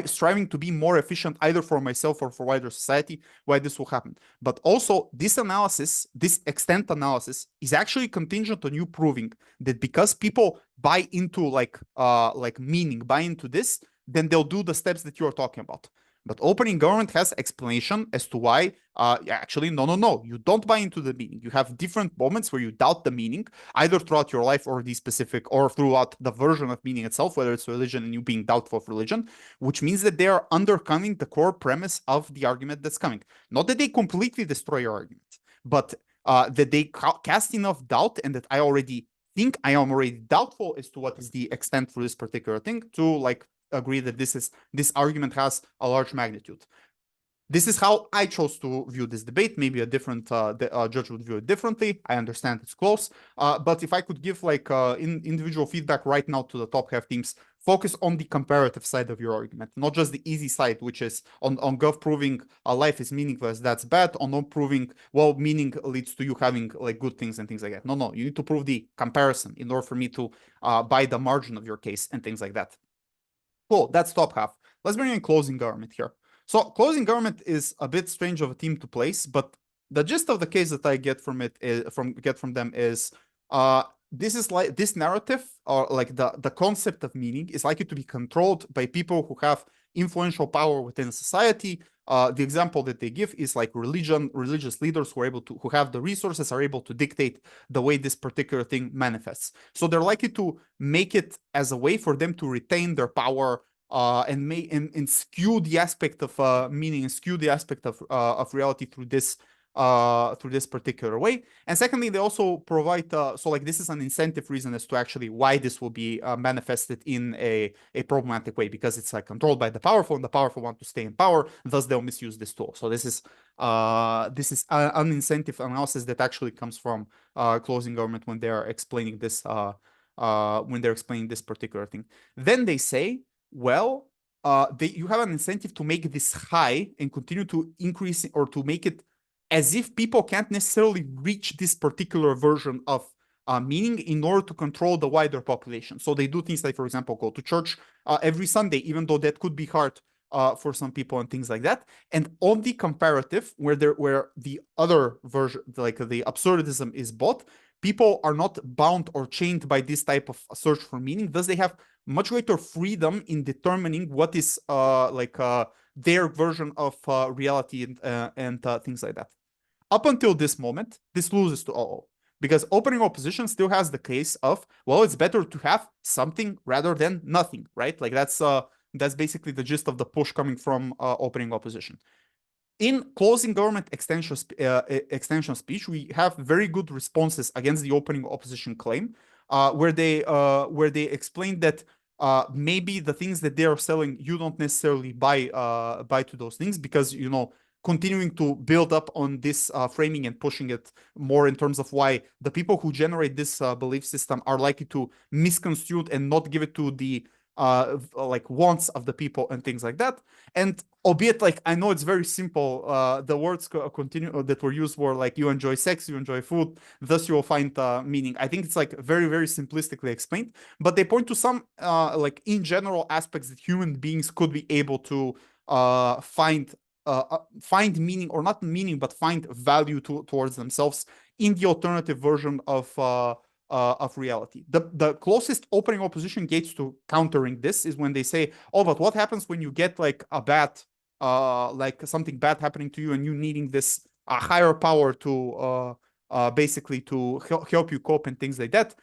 striving to be more efficient either for myself or for wider society, why this will happen. But also this analysis, this extent analysis, is actually contingent on you proving that because people buy into like meaning, buy into this, then they'll do the steps that you're talking about. But opening government has explanation as to why, actually, no, you don't buy into the meaning. You have different moments where you doubt the meaning, either throughout your life or the specific, or throughout the version of meaning itself, whether it's religion and you being doubtful of religion, which means that they are undercutting the core premise of the argument that's coming. Not that they completely destroy your argument, but that they cast enough doubt, and that I already think I am already doubtful as to what is the extent for this particular thing to like agree that this argument has a large magnitude. This is how I chose to view this debate. Maybe a different judge would view it differently. I understand it's close, but if I could give like individual feedback right now to the top half teams, focus on the comparative side of your argument, not just the easy side, which is on Gov proving a life is meaningless, that's bad, on not proving, well, meaning leads to you having like good things and things like that. No, you need to prove the comparison in order for me to buy the margin of your case and things like that. Cool, that's top half. Let's bring in closing government here. So closing government is a bit strange of a team to place, but the gist of the case that I get from it is from them is this is like this narrative, or like the concept of meaning is likely to be controlled by people who have influential power within society. The example that they give is like religious leaders who have the resources are able to dictate the way this particular thing manifests. So they're likely to make it as a way for them to retain their power and skew the aspect of meaning, and skew the aspect of reality through this particular way. And secondly, they also provide so like this is an incentive reason as to actually why this will be manifested in a problematic way, because it's like controlled by the powerful, and the powerful want to stay in power, thus they'll misuse this tool. So this is an incentive analysis that actually comes from closing government when they're explaining this particular thing. Then they say, well, you have an incentive to make this high and continue to increase, or to make it as if people can't necessarily reach this particular version of meaning in order to control the wider population. So they do things like, for example, go to church every Sunday, even though that could be hard for some people and things like that. And on the comparative, where the other version, like the absurdism is bought, people are not bound or chained by this type of search for meaning. Thus, they have much greater freedom in determining what is their version of reality and things like that. Up until this moment, this loses to OO, because opening opposition still has the case of, well, it's better to have something rather than nothing, right? Like that's basically the gist of the push coming from opening opposition. In closing government extension speech, we have very good responses against the opening opposition claim, where they explain that maybe the things that they are selling, you don't necessarily buy to those things, because continuing to build up on this framing and pushing it more in terms of why the people who generate this belief system are likely to misconstrue it and not give it to the like wants of the people and things like that. And albeit like I know it's very simple, the words continue that were used were like you enjoy sex, you enjoy food, thus you will find meaning. I think it's like very, very simplistically explained, but they point to some like in general aspects that human beings could be able to find meaning, or not meaning, but find value towards themselves in the alternative version of reality. The closest opening opposition gates to countering this is when they say, oh, but what happens when you get like a bad, like something bad happening to you and you needing this higher power to basically to help you cope and things like that.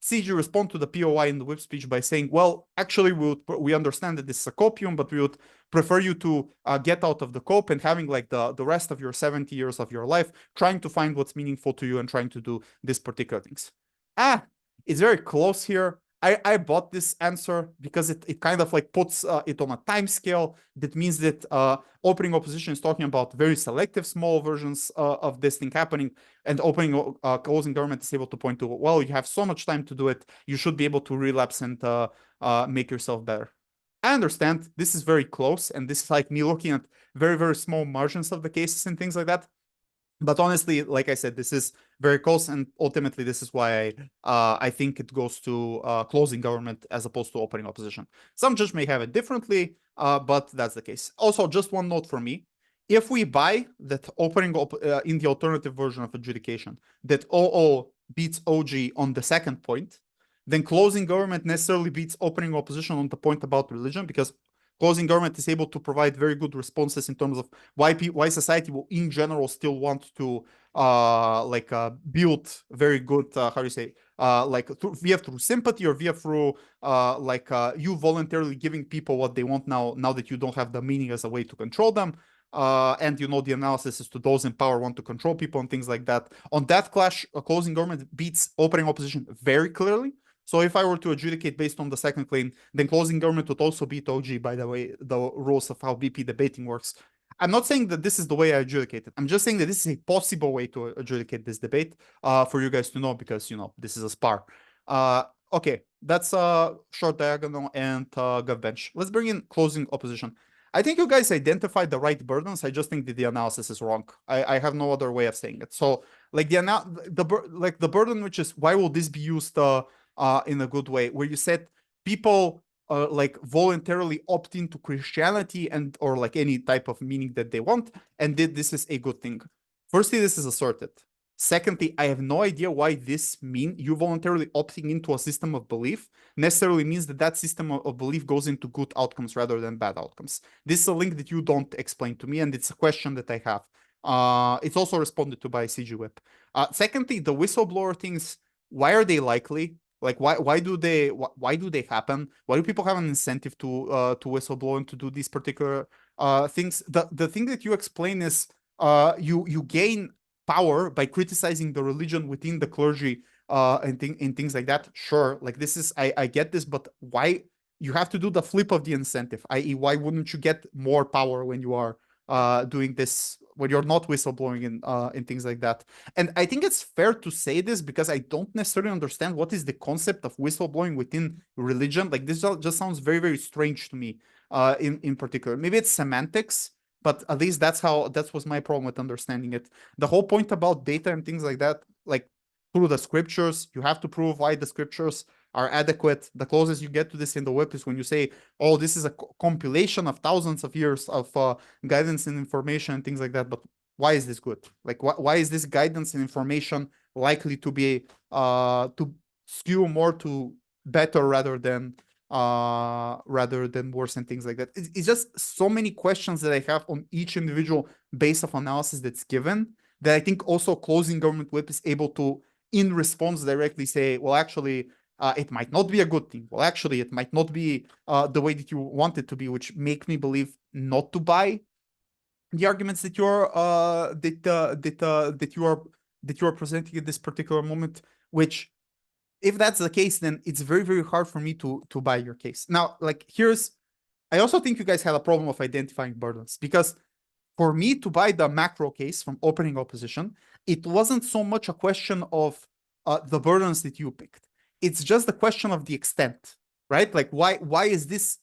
CG respond to the POI in the whip speech by saying, well, actually, we understand that this is a copium, but we would prefer you to get out of the cope and having like the rest of your 70 years of your life trying to find what's meaningful to you and trying to do these particular things. It's very close here. I bought this answer because it kind of like puts it on a time scale. That means that opening opposition is talking about very selective small versions of this thing happening, and opening closing government is able to point to, well, you have so much time to do it, you should be able to relapse and make yourself better. I understand this is very close, and this is like me looking at very, very small margins of the cases and things like that. But honestly, like I said, this is very close, and ultimately this is why I think it goes to closing government as opposed to opening opposition. Some judges may have it differently, but that's the case. Also, just one note from me. If we buy that opening in the alternative version of adjudication, that OO beats OG on the second point, then closing government necessarily beats opening opposition on the point about religion, because closing government is able to provide very good responses in terms of why society will in general still want to build very good how do you say via through sympathy, or via through you voluntarily giving people what they want now that you don't have the meaning as a way to control them. And you know the analysis is to those in power want to control people and things like that. On that clash, closing government beats opening opposition very clearly. So if I were to adjudicate based on the second claim, then closing government would also beat OG, by the way, the rules of how BP debating works. I'm not saying that this is the way I adjudicate it. I'm just saying that this is a possible way to adjudicate this debate for you guys to know, because, you know, this is a spar. Okay, that's a short diagonal and GovBench. Let's bring in closing opposition. I think you guys identified the right burdens. I just think that the analysis is wrong. I have no other way of saying it. So like the burden, which is why will this be used in a good way, where you said people like voluntarily opt into Christianity and or like any type of meaning that they want, and this is a good thing. Firstly, this is asserted. Secondly, I have no idea why this mean you voluntarily opting into a system of belief necessarily means that that system of belief goes into good outcomes rather than bad outcomes. This is a link that you don't explain to me, and it's a question that I have. It's also responded to by CG Whip. Secondly, the whistleblower things, why are they likely? Like why do they happen? Why do people have an incentive to whistleblow and to do these particular things? The thing that you explain is you gain power by criticizing the religion within the clergy and things like that. Sure, like this is I get this, but why you have to do the flip of the incentive? I.e., why wouldn't you get more power when you are doing this, when you're not whistleblowing and things like that? And I think it's fair to say this because I don't necessarily understand what is the concept of whistleblowing within religion. Like this just sounds very, very strange to me in particular. Maybe it's semantics, but at least that was my problem with understanding it. The whole point about data and things like that, like through the scriptures, you have to prove why the scriptures are adequate. The closest you get to this in the whip is when you say, oh, this is a compilation of thousands of years of guidance and information and things like that. But why is this good? Like, why is this guidance and information likely to be to skew more to better rather than worse and things like that? It's just so many questions that I have on each individual base of analysis that's given that I think also closing government whip is able to, in response, directly say, well, actually, it might not be a good thing. Well, actually, it might not be the way that you want it to be, which make me believe not to buy the arguments that you're that you are presenting at this particular moment. Which, if that's the case, then it's very, very hard for me to buy your case. Now, like I also think you guys have a problem of identifying burdens, because for me to buy the macro case from opening opposition, it wasn't so much a question of the burdens that you picked. It's just the question of the extent, right? Like why is this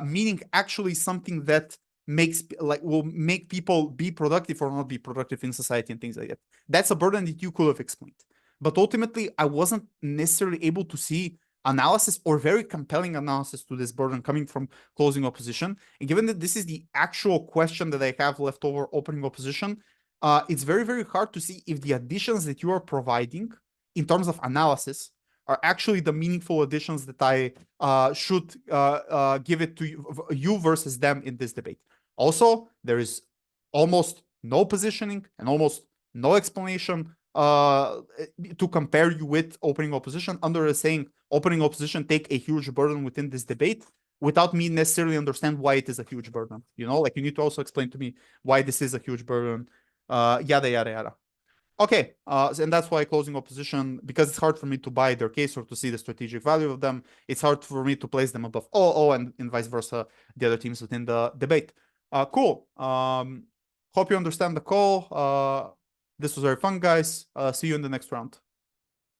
meaning actually something that will make people be productive or not be productive in society and things like that. That's a burden that you could have explained. But ultimately, I wasn't necessarily able to see analysis or very compelling analysis to this burden coming from closing opposition. And given that this is the actual question that I have left over opening opposition, it's very, very hard to see if the additions that you are providing in terms of analysis are actually the meaningful additions that I should give it to you versus them in this debate. Also, there is almost no positioning and almost no explanation to compare you with opening opposition under the saying opening opposition take a huge burden within this debate without me necessarily understand why it is a huge burden. You know, like you need to also explain to me why this is a huge burden, yada, yada, yada. Okay, and that's why closing opposition, because it's hard for me to buy their case or to see the strategic value of them, it's hard for me to place them above OO and vice versa, the other teams within the debate. Cool. Hope you understand the call. This was very fun, guys. See you in the next round.